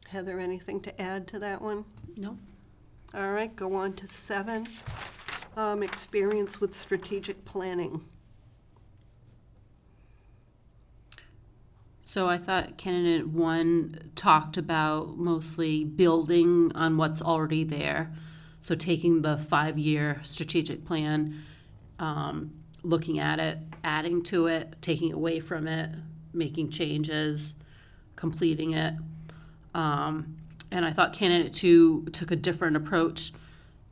Speaker 1: Heather, anything to add to that one?
Speaker 3: No?
Speaker 1: All right, go on to 7. Experience with strategic planning.
Speaker 3: So I thought candidate 1 talked about mostly building on what's already there. So taking the 5-year strategic plan, looking at it, adding to it, taking away from it, making changes, completing it. And I thought candidate 2 took a different approach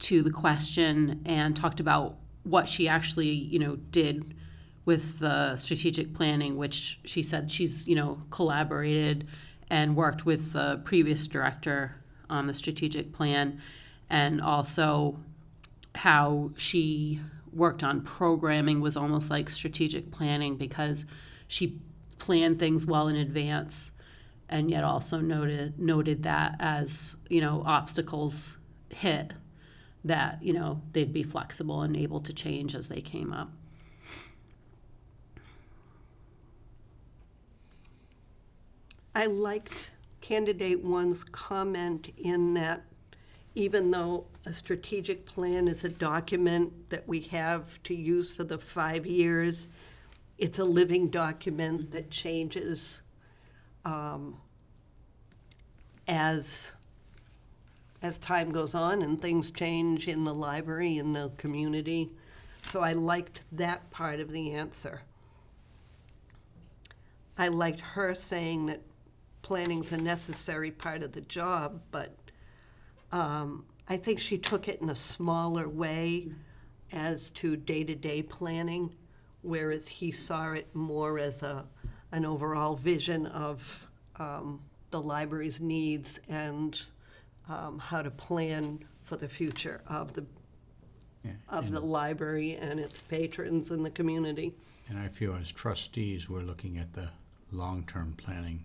Speaker 3: to the question and talked about what she actually, did with the strategic planning, which she said she's, collaborated and worked with the previous director on the strategic plan, and also how she worked on programming was almost like strategic planning, because she planned things well in advance, and yet also noted that as, obstacles hit, that, they'd be flexible and able to change as they came up.
Speaker 1: I liked candidate 1's comment in that even though a strategic plan is a document that we have to use for the 5 years, it's a living document that changes as time goes on and things change in the library, in the community. So I liked that part of the answer. I liked her saying that planning's a necessary part of the job, but I think she took it in a smaller way as to day-to-day planning, whereas he saw it more as an overall vision of the library's needs and how to plan for the future of the library and its patrons and the community.
Speaker 4: And I feel as trustees, we're looking at the long-term planning.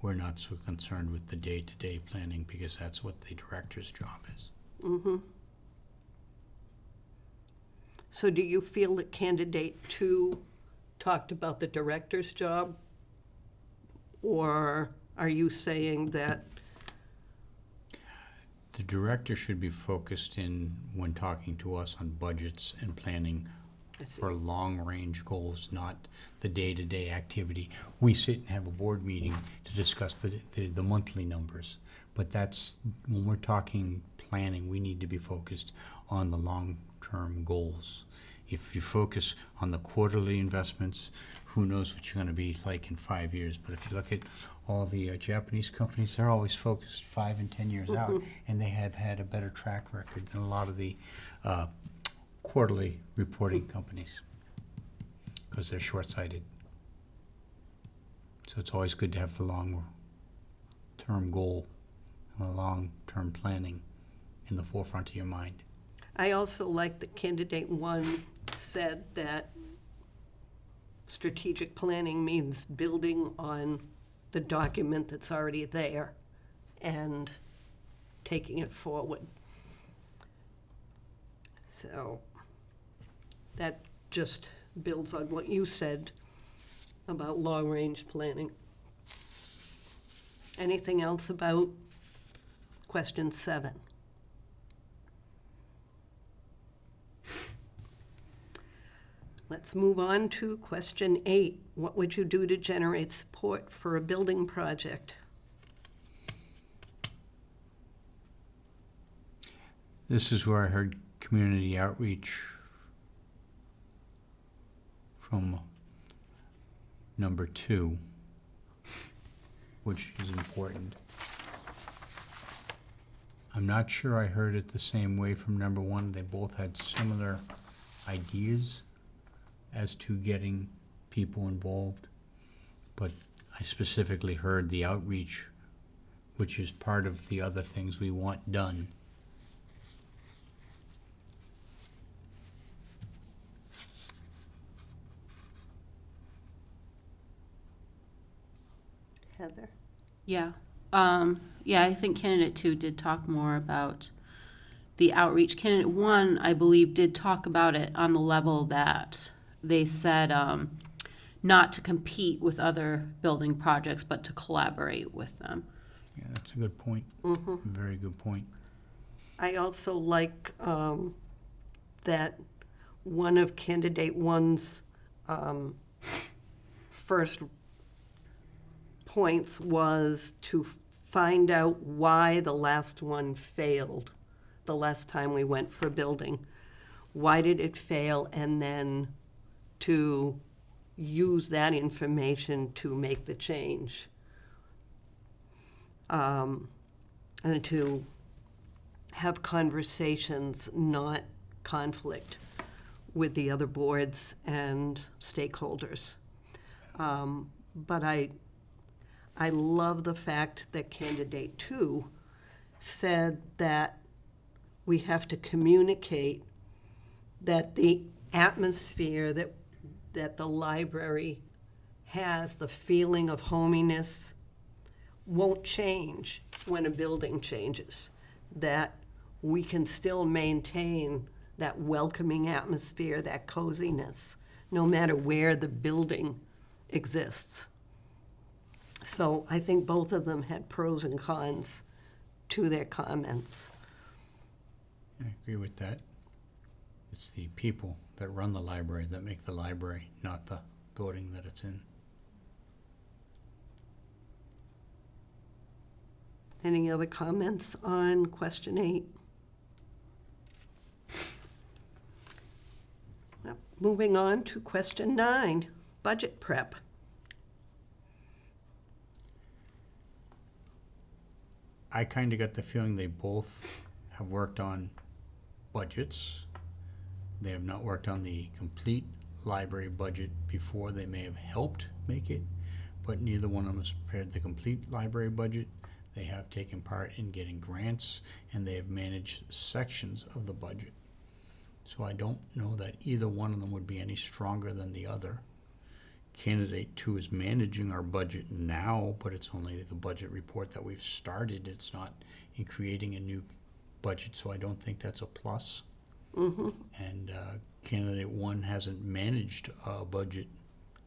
Speaker 4: We're not so concerned with the day-to-day planning, because that's what the director's job is.
Speaker 1: Mm-hmm. So do you feel that candidate 2 talked about the director's job? Or are you saying that
Speaker 4: The director should be focused in, when talking to us, on budgets and planning
Speaker 1: I see.
Speaker 4: for long-range goals, not the day-to-day activity. We sit and have a board meeting to discuss the monthly numbers, but that's, when we're talking planning, we need to be focused on the long-term goals. If you focus on the quarterly investments, who knows what you're gonna be like in 5 years, but if you look at all the Japanese companies, they're always focused 5 and 10 years out, and they have had a better track record than a lot of the quarterly reporting companies, because they're short-sighted. So it's always good to have the long-term goal and the long-term planning in the forefront of your mind.
Speaker 1: I also like that candidate one said that strategic planning means building on the document that's already there and taking it forward. So that just builds on what you said about long-range planning. Anything else about question 7? Let's move on to question 8. What would you do to generate support for a building project?
Speaker 4: This is where I heard community outreach from number 2, which is important. I'm not sure I heard it the same way from number 1. They both had similar ideas as to getting people involved, but I specifically heard the outreach, which is part of the other things we want done.
Speaker 1: Heather?
Speaker 3: Yeah. Yeah, I think candidate 2 did talk more about the outreach. Candidate 1, I believe, did talk about it on the level that they said not to compete with other building projects, but to collaborate with them.
Speaker 4: Yeah, that's a good point. Very good point.
Speaker 1: I also like that one of candidate 1's first points was to find out why the last one failed, the last time we went for building. Why did it fail? And then to use that information to make the change. And to have conversations, not conflict, with the other boards and stakeholders. But I love the fact that candidate 2 said that we have to communicate that the atmosphere that the library has, the feeling of hominess, won't change when a building changes. That we can still maintain that welcoming atmosphere, that coziness, no matter where the building exists. So I think both of them had pros and cons to their comments.
Speaker 4: I agree with that. It's the people that run the library that make the library, not the building that it's in.
Speaker 1: Any other comments on question 8? Now, moving on to question 9, budget prep.
Speaker 4: I kind of got the feeling they both have worked on budgets. They have not worked on the complete library budget before. They may have helped make it, but neither one of them has prepared the complete library budget. They have taken part in getting grants, and they have managed sections of the budget. So I don't know that either one of them would be any stronger than the other. Candidate 2 is managing our budget now, but it's only the budget report that we've started. It's not in creating a new budget, so I don't think that's a plus. And candidate 1 hasn't managed a budget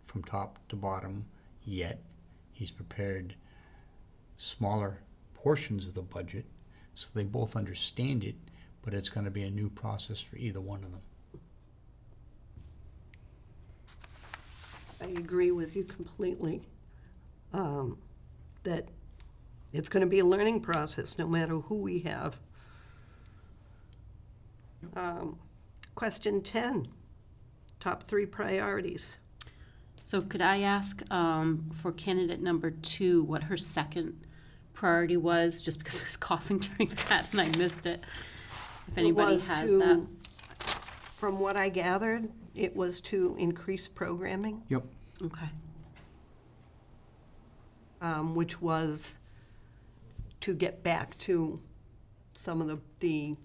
Speaker 4: from top to bottom yet. He's prepared smaller portions of the budget, so they both understand it, but it's going to be a new process for either one of them.
Speaker 1: I agree with you completely, that it's going to be a learning process, no matter who we have. Question 10, top 3 priorities.
Speaker 3: So could I ask for candidate number 2 what her second priority was, just because I was coughing during that and I missed it? If anybody
Speaker 1: was
Speaker 3: has
Speaker 1: to-
Speaker 3: that.
Speaker 1: From what I gathered, it was to increase programming,
Speaker 4: Yep.
Speaker 3: Okay.
Speaker 1: which was to get back to some of the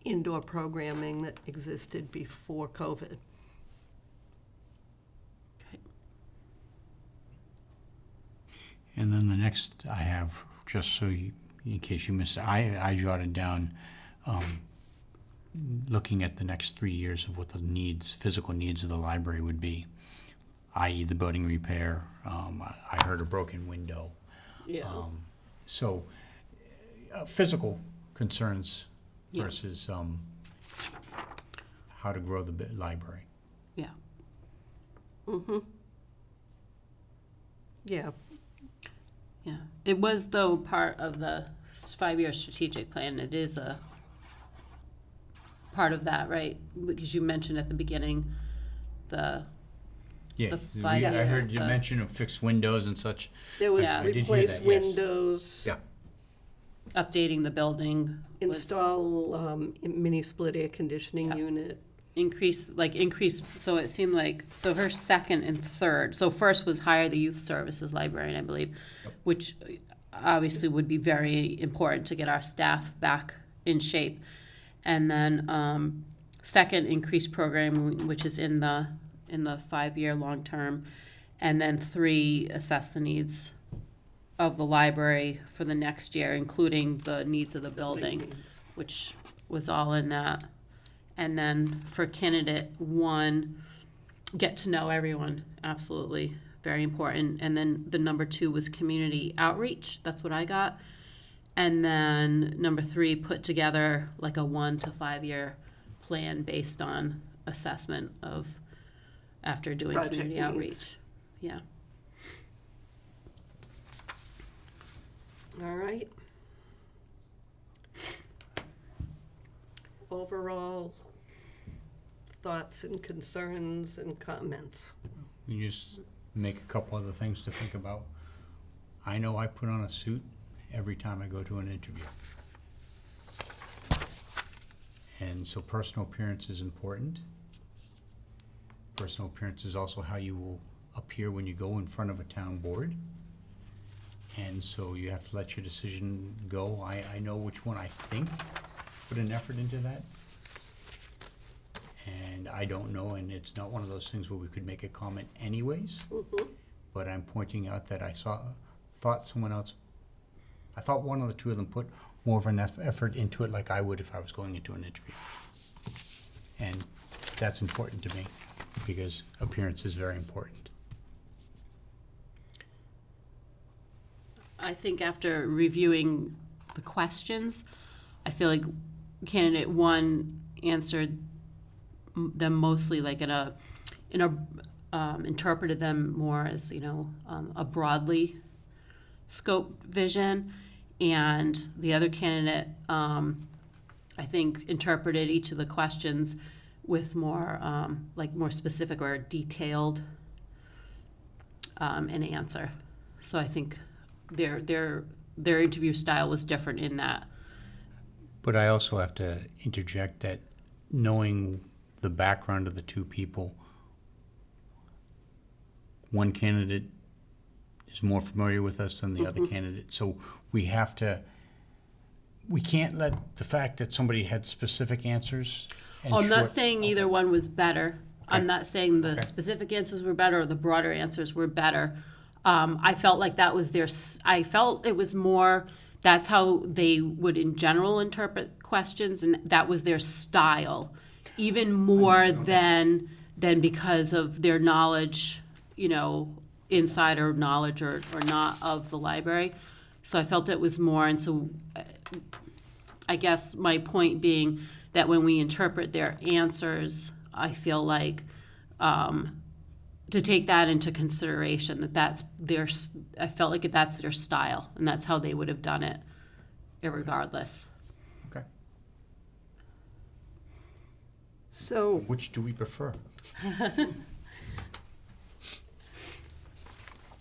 Speaker 1: indoor programming that existed before COVID.
Speaker 3: Okay.
Speaker 4: And then the next I have, just so you, in case you missed it, I jotted down, looking at the next 3 years of what the needs, physical needs of the library would be, i.e. the building repair. I heard a broken window.
Speaker 1: Yeah.
Speaker 4: So physical concerns
Speaker 3: Yeah.
Speaker 4: versus how to grow the library.
Speaker 3: Yeah.
Speaker 1: Yeah,
Speaker 3: Yeah. It was, though, part of the 5-year strategic plan. It is a part of that, right? Because you mentioned at the beginning the
Speaker 4: Yeah,
Speaker 3: The
Speaker 4: I
Speaker 3: 5 years,
Speaker 4: heard you
Speaker 3: the-
Speaker 4: mention of fixed windows and such.
Speaker 1: there was
Speaker 3: Yeah. I
Speaker 4: did hear
Speaker 1: replace
Speaker 4: that, yes.
Speaker 1: windows,
Speaker 4: Yeah.
Speaker 3: updating the building. was
Speaker 1: install mini split air conditioning
Speaker 3: Yeah.
Speaker 1: unit.
Speaker 3: increase, so it seemed like, so her second and third, so first was hire the youth services librarian, I believe, which obviously would be very important to get our staff back in shape. And then, second, increase programming, which is in the 5-year long-term. And then 3, assess the needs of the library for the next year, including the needs of the building, which was all in that. And then for candidate 1, get to know everyone, absolutely, very important. And then the number 2 was community outreach, that's what I got. And then number 3, put together like a 1 to 5-year plan based on assessment of, after doing
Speaker 1: Project
Speaker 3: community
Speaker 1: needs.
Speaker 3: outreach. Yeah.
Speaker 1: All right. Overall thoughts and concerns and comments.
Speaker 4: You just make a couple other things to think about. I know I put on a suit every time I go to an interview. And so personal appearance is important. Personal appearance is also how you will appear when you go in front of a town board. And so you have to let your decision go. I know which one I think put an effort into that. And I don't know, and it's not one of those things where we could make a comment anyways. But I'm pointing out that I thought someone else, I thought one of the 2 of them put more of an effort into it like I would if I was going into an interview. And that's important to me because appearance is very important.
Speaker 3: I think after reviewing the questions, I feel like candidate 1 answered them mostly like interpreted them more as, a broadly scoped vision. And the other candidate, I think, interpreted each of the questions with more, more specific or detailed an answer. So I think their interview style was different in that.
Speaker 4: But I also have to interject that knowing the background of the 2 people, one candidate is more familiar with us than the other candidate. So we can't let the fact that somebody had specific answers. and
Speaker 3: I'm not
Speaker 4: short-
Speaker 3: saying either one was better. I'm
Speaker 4: Okay.
Speaker 3: not saying the
Speaker 4: Okay.
Speaker 3: specific answers were better or the broader answers were better. I felt like that was I felt it was more, that's how they would in general interpret questions, and that was their style, even more than because of their knowledge, insider knowledge or not of the library. So I felt it was more, and so I guess my point being that when we interpret their answers, I feel like to take that into consideration, I felt like that's their style, and that's how they would have done it, irregardless.
Speaker 4: Okay.
Speaker 1: So,
Speaker 4: Which do we prefer?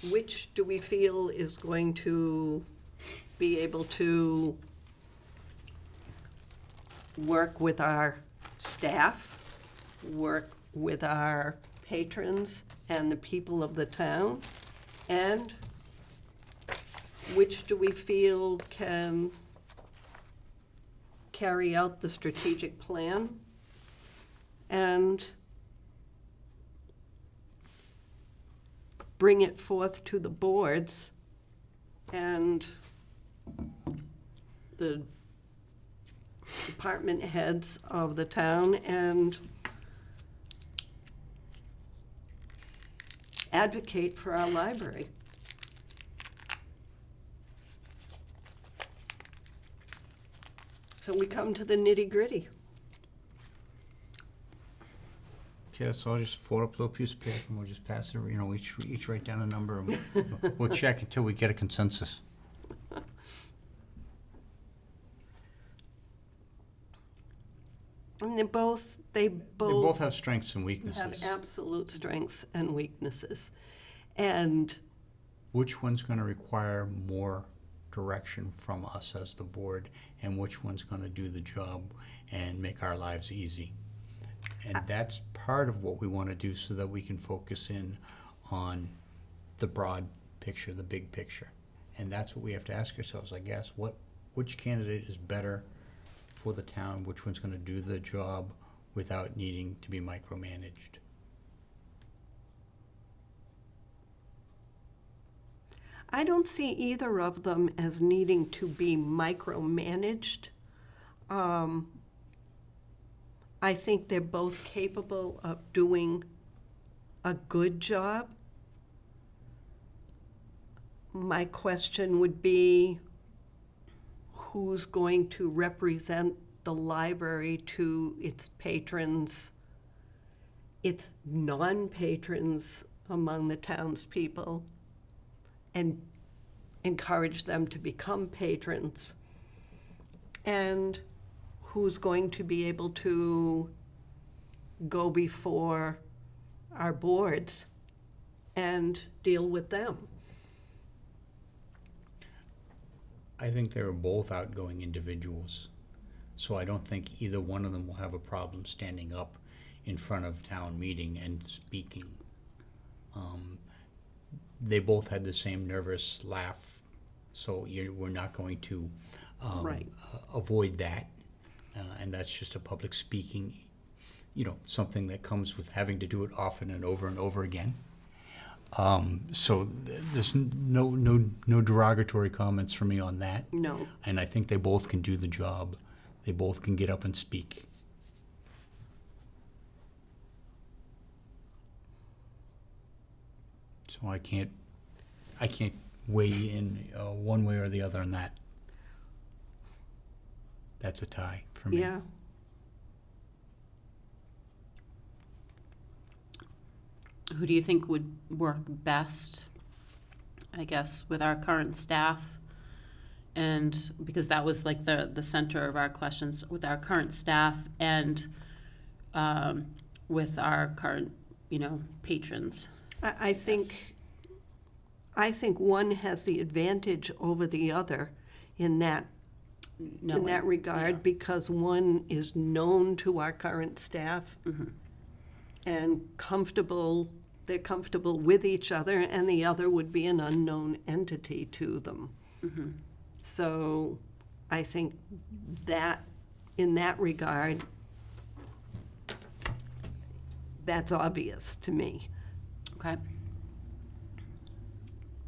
Speaker 1: which do we feel is going to be able to work with our staff, work with our patrons and the people of the town? And which do we feel can carry out the strategic plan and bring it forth to the boards and the department heads of the town and advocate for our library? So we come to the nitty-gritty.
Speaker 4: Okay, so I'll just fold up a little piece of paper and we'll just pass it, each write down a number and we'll check until we get a consensus.
Speaker 1: And they both
Speaker 4: They both have strengths and
Speaker 1: have
Speaker 4: weaknesses.
Speaker 1: absolute strengths and weaknesses. And
Speaker 4: Which one's gonna require more direction from us as the board, and which one's gonna do the job and make our lives easy? And that's part of what we wanna do so that we can focus in on the broad picture, the big picture. And that's what we have to ask ourselves, I guess. Which candidate is better for the town? Which one's gonna do the job without needing to be micromanaged?
Speaker 1: I don't see either of them as needing to be micromanaged. I think they're both capable of doing a good job. My question would be, who's going to represent the library to its patrons, its non-patrons among the townspeople, and encourage them to become patrons? And who's going to be able to go before our boards and deal with them?
Speaker 4: I think they were both outgoing individuals, so I don't think either one of them will have a problem standing up in front of town meeting and speaking. They both had the same nervous laugh, so we're not going to
Speaker 1: Right.
Speaker 4: avoid that. And that's just a public speaking, something that comes with having to do it often and over again. So there's no derogatory comments from me on that.
Speaker 1: No.
Speaker 4: And I think they both can do the job. They both can get up and speak. So I can't weigh in one way or the other on that. That's a tie for me.
Speaker 1: Yeah.
Speaker 3: Who do you think would work best, I guess, with our current staff? And because that was like the center of our questions, with our current staff and with our current, patrons.
Speaker 1: I think one has the advantage over the other in that regard,
Speaker 3: yeah.
Speaker 1: because one is known to our current staff and they're comfortable with each other, and the other would be an unknown entity to them. So I think that in that regard, that's obvious to me.
Speaker 3: Okay.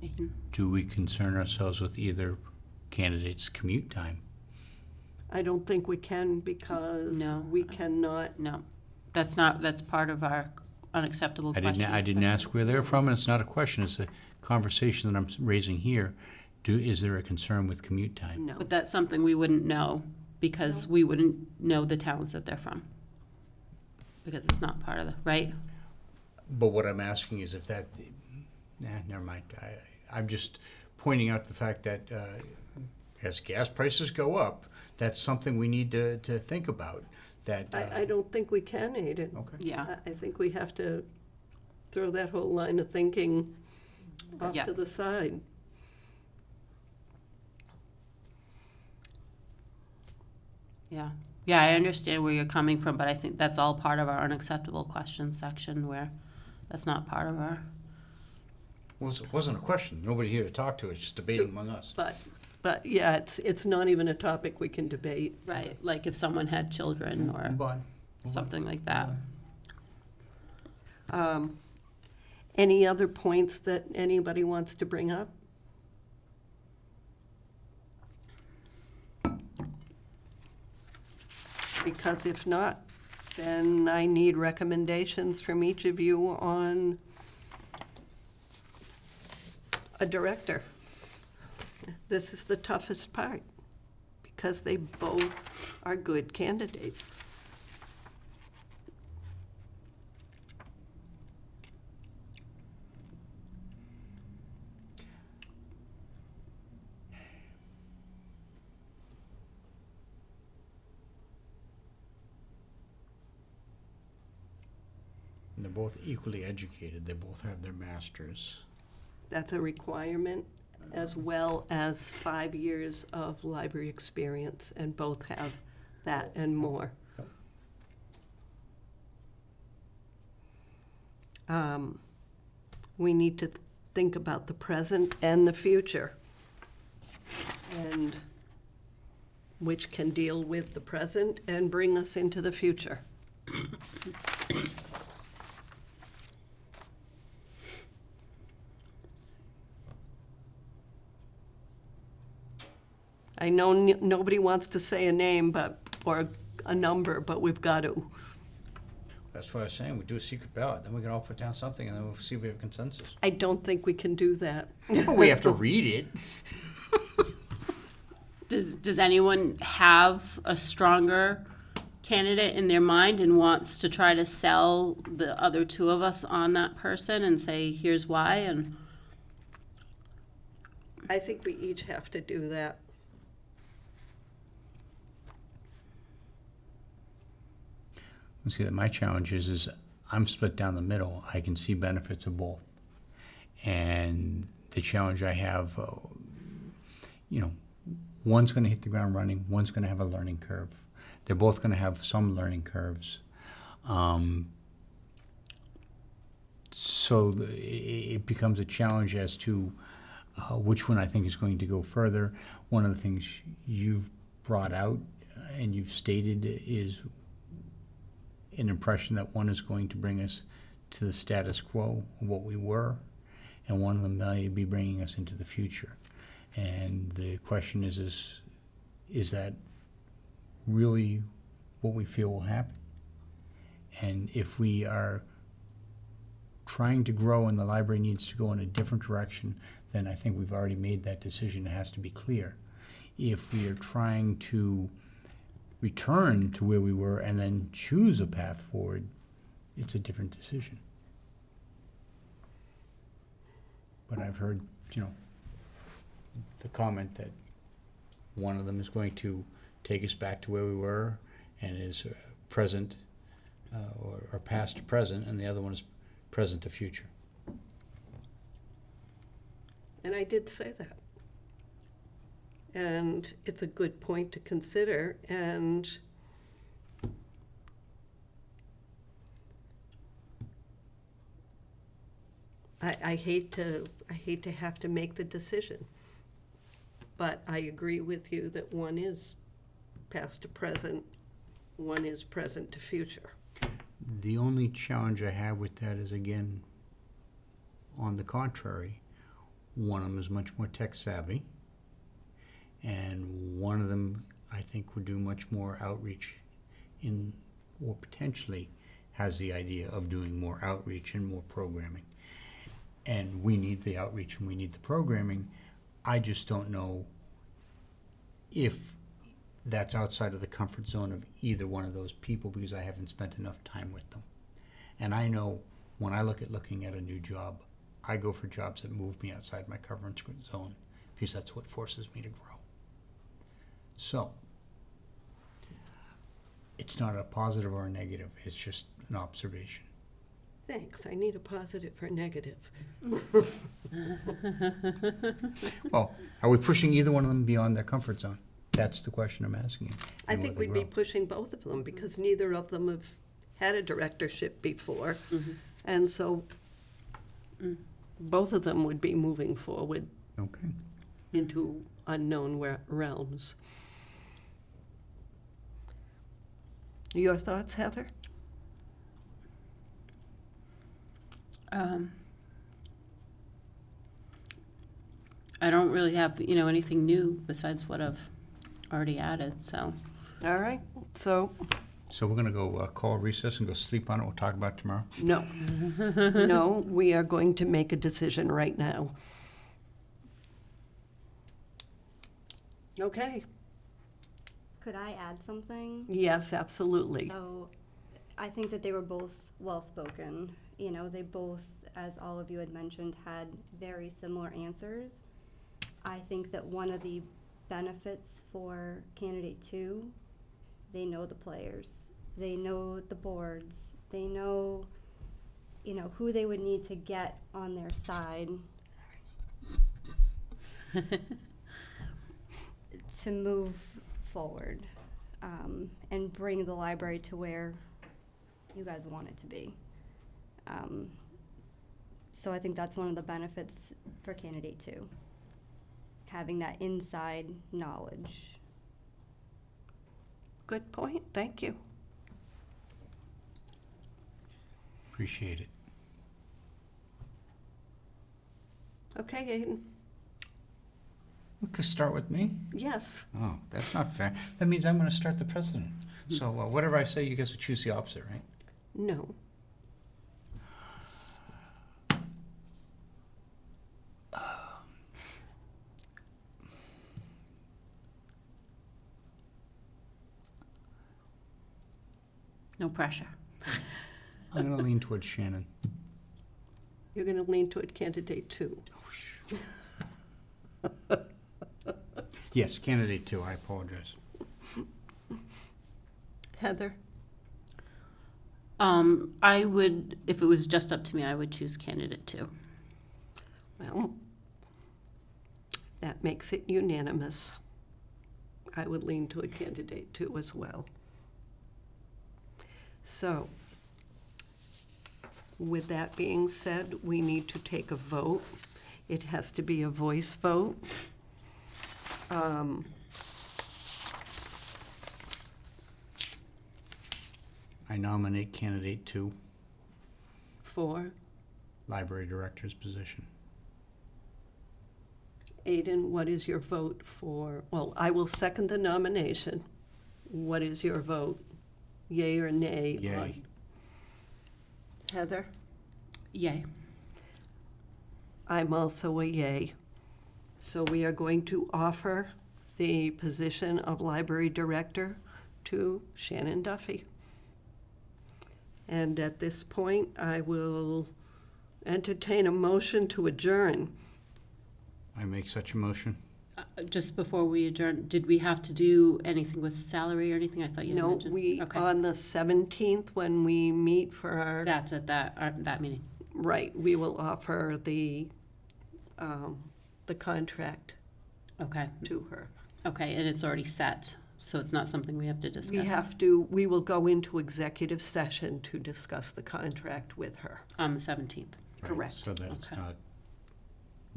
Speaker 3: Nathan?
Speaker 4: Do we concern ourselves with either candidate's commute time?
Speaker 1: I don't think we can, because
Speaker 3: No.
Speaker 1: we cannot.
Speaker 3: No, that's part of our unacceptable
Speaker 4: I
Speaker 3: questions.
Speaker 4: didn't ask where they're from, and it's not a question, it's a conversation that I'm raising here. Is there a concern with commute time?
Speaker 1: No.
Speaker 3: But that's something we wouldn't know because we wouldn't know the towns that they're from. Because it's not part of the, right?
Speaker 4: But what I'm asking is if that, never mind. I'm just pointing out the fact that as gas prices go up, that's something we need to think about. That
Speaker 1: I don't think we can, Aiden.
Speaker 4: Okay.
Speaker 3: Yeah,
Speaker 1: I think we have to throw that whole line of thinking off
Speaker 3: Yeah.
Speaker 1: to the side.
Speaker 3: yeah. Yeah, I understand where you're coming from, but I think that's all part of our unacceptable questions section where that's not part of our,
Speaker 4: Well, it wasn't a question. Nobody here to talk to. It's just debating among us.
Speaker 1: But yeah, it's not even a topic we can debate.
Speaker 3: right, like if someone had children or
Speaker 4: Move on.
Speaker 3: something like that.
Speaker 1: Any other points that anybody wants to bring up? Because if not, then I need recommendations from each of you on a director. This is the toughest part, because they both are good candidates.
Speaker 4: And they're both equally educated. They both have their masters.
Speaker 1: That's a requirement, as well as 5 years of library experience, and both have that and more. We need to think about the present and the future, and which can deal with the present and bring us into the future. I know nobody wants to say a name, or a number, but we've got to.
Speaker 4: That's what I was saying. We do a secret ballot. Then we can all put down something and then we'll see if we have consensus.
Speaker 1: I don't think we can do that.
Speaker 4: We have to read it.
Speaker 3: Does anyone have a stronger candidate in their mind and wants to try to sell the other two of us on that person and say, here's why? And
Speaker 1: I think we each have to do that.
Speaker 4: See, that my challenge is I'm split down the middle. I can see benefits of both. And the challenge I have, one's going to hit the ground running, one's going to have a learning curve. They're both going to have some learning curves. So it becomes a challenge as to which one I think is going to go further. One of the things you've brought out and you've stated is an impression that one is going to bring us to the status quo of what we were, and one of them may be bringing us into the future. And the question is that really what we feel will happen? And if we are trying to grow and the library needs to go in a different direction, then I think we've already made that decision. It has to be clear. If we are trying to return to where we were and then choose a path forward, it's a different decision. But I've heard, the comment that one of them is going to take us back to where we were and is present or past to present, and the other one is present to future.
Speaker 1: And I did say that. And it's a good point to consider, and I hate to have to make the decision. But I agree with you that one is past to present, one is present to future.
Speaker 4: The only challenge I have with that is, again, on the contrary, one of them is much more tech savvy, and one of them, I think, would do much more outreach or potentially has the idea of doing more outreach and more programming. And we need the outreach and we need the programming. I just don't know if that's outside of the comfort zone of either one of those people because I haven't spent enough time with them. And I know when I look at looking at a new job, I go for jobs that move me outside my comfort zone because that's what forces me to grow. So, it's not a positive or a negative, it's just an observation.
Speaker 1: Thanks, I need a positive or negative.
Speaker 4: Well, are we pushing either one of them beyond their comfort zone? That's the question I'm asking you.
Speaker 1: I
Speaker 4: And
Speaker 1: think
Speaker 4: will they
Speaker 1: we'd be
Speaker 4: grow?
Speaker 1: pushing both of them because neither of them have had a directorship before.
Speaker 3: Mm-hmm.
Speaker 1: And so both of them would be moving forward
Speaker 4: Okay.
Speaker 1: into unknown realms. Your thoughts, Heather?
Speaker 3: I don't really have, anything new besides what I've already added, so.
Speaker 1: All right, so,
Speaker 4: So we're gonna go call recess and go sleep on it, we'll talk about it tomorrow?
Speaker 1: no. No, we are going to make a decision right now. Okay,
Speaker 5: Could I add something?
Speaker 1: yes, absolutely.
Speaker 5: So, I think that they were both well-spoken. You know, they both, as all of you had mentioned, had very similar answers. I think that one of the benefits for candidate 2, they know the players. They know the boards. They know, who they would need to get on their side. To move forward and bring the library to where you guys want it to be. So I think that's one of the benefits for candidate 2, having that inside knowledge.
Speaker 1: Good point, thank you.
Speaker 4: Appreciate it.
Speaker 1: Okay, Aiden?
Speaker 4: We could start with me?
Speaker 1: Yes,
Speaker 4: Oh, that's not fair. That means I'm gonna start the president. So whatever I say, you guys will choose the opposite, right?
Speaker 1: no.
Speaker 3: No pressure.
Speaker 4: I'm gonna lean towards Shannon.
Speaker 1: You're going to lean toward candidate 2.
Speaker 4: Yes, candidate 2, I apologize.
Speaker 1: Heather?
Speaker 3: I would, if it was just up to me, I would choose candidate 2.
Speaker 1: Well, that makes it unanimous. I would lean toward candidate 2 as well. So, with that being said, we need to take a vote. It has to be a voice vote.
Speaker 4: I nominate candidate 2,
Speaker 1: For
Speaker 4: library director's position.
Speaker 1: Aiden, what is your vote for? Well, I will second the nomination. What is your vote? Yay or nay?
Speaker 4: Yay.
Speaker 1: on- Heather?
Speaker 3: Yay.
Speaker 1: I'm also a yay. So we are going to offer the position of library director to Shannon Duffy. And at this point, I will entertain a motion to adjourn.
Speaker 4: I make such a motion.
Speaker 3: Just before we adjourn, did we have to do anything with salary or anything? I thought you had
Speaker 1: No,
Speaker 3: mentioned.
Speaker 1: we,
Speaker 3: Okay.
Speaker 1: on the 17th, when we meet for our,
Speaker 3: That's at that meeting.
Speaker 1: right, we will offer the contract
Speaker 3: Okay.
Speaker 1: to her.
Speaker 3: Okay, and it's already set, so it's not something we have to discuss.
Speaker 1: We will go into executive session to discuss the contract with her.
Speaker 3: On the 17th.
Speaker 4: Right,
Speaker 1: Correct.
Speaker 4: So that it's
Speaker 3: Okay.
Speaker 4: not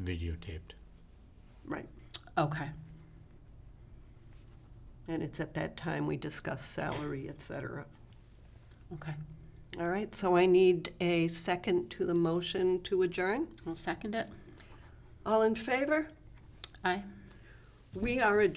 Speaker 4: videotaped.
Speaker 1: Right.
Speaker 3: Okay.
Speaker 1: And it's at that time we discuss salary, et cetera.
Speaker 3: Okay.
Speaker 1: All right, so I need a second to the motion to adjourn.
Speaker 3: I'll second it.
Speaker 1: All in favor?
Speaker 3: Aye.
Speaker 1: We are adjourned.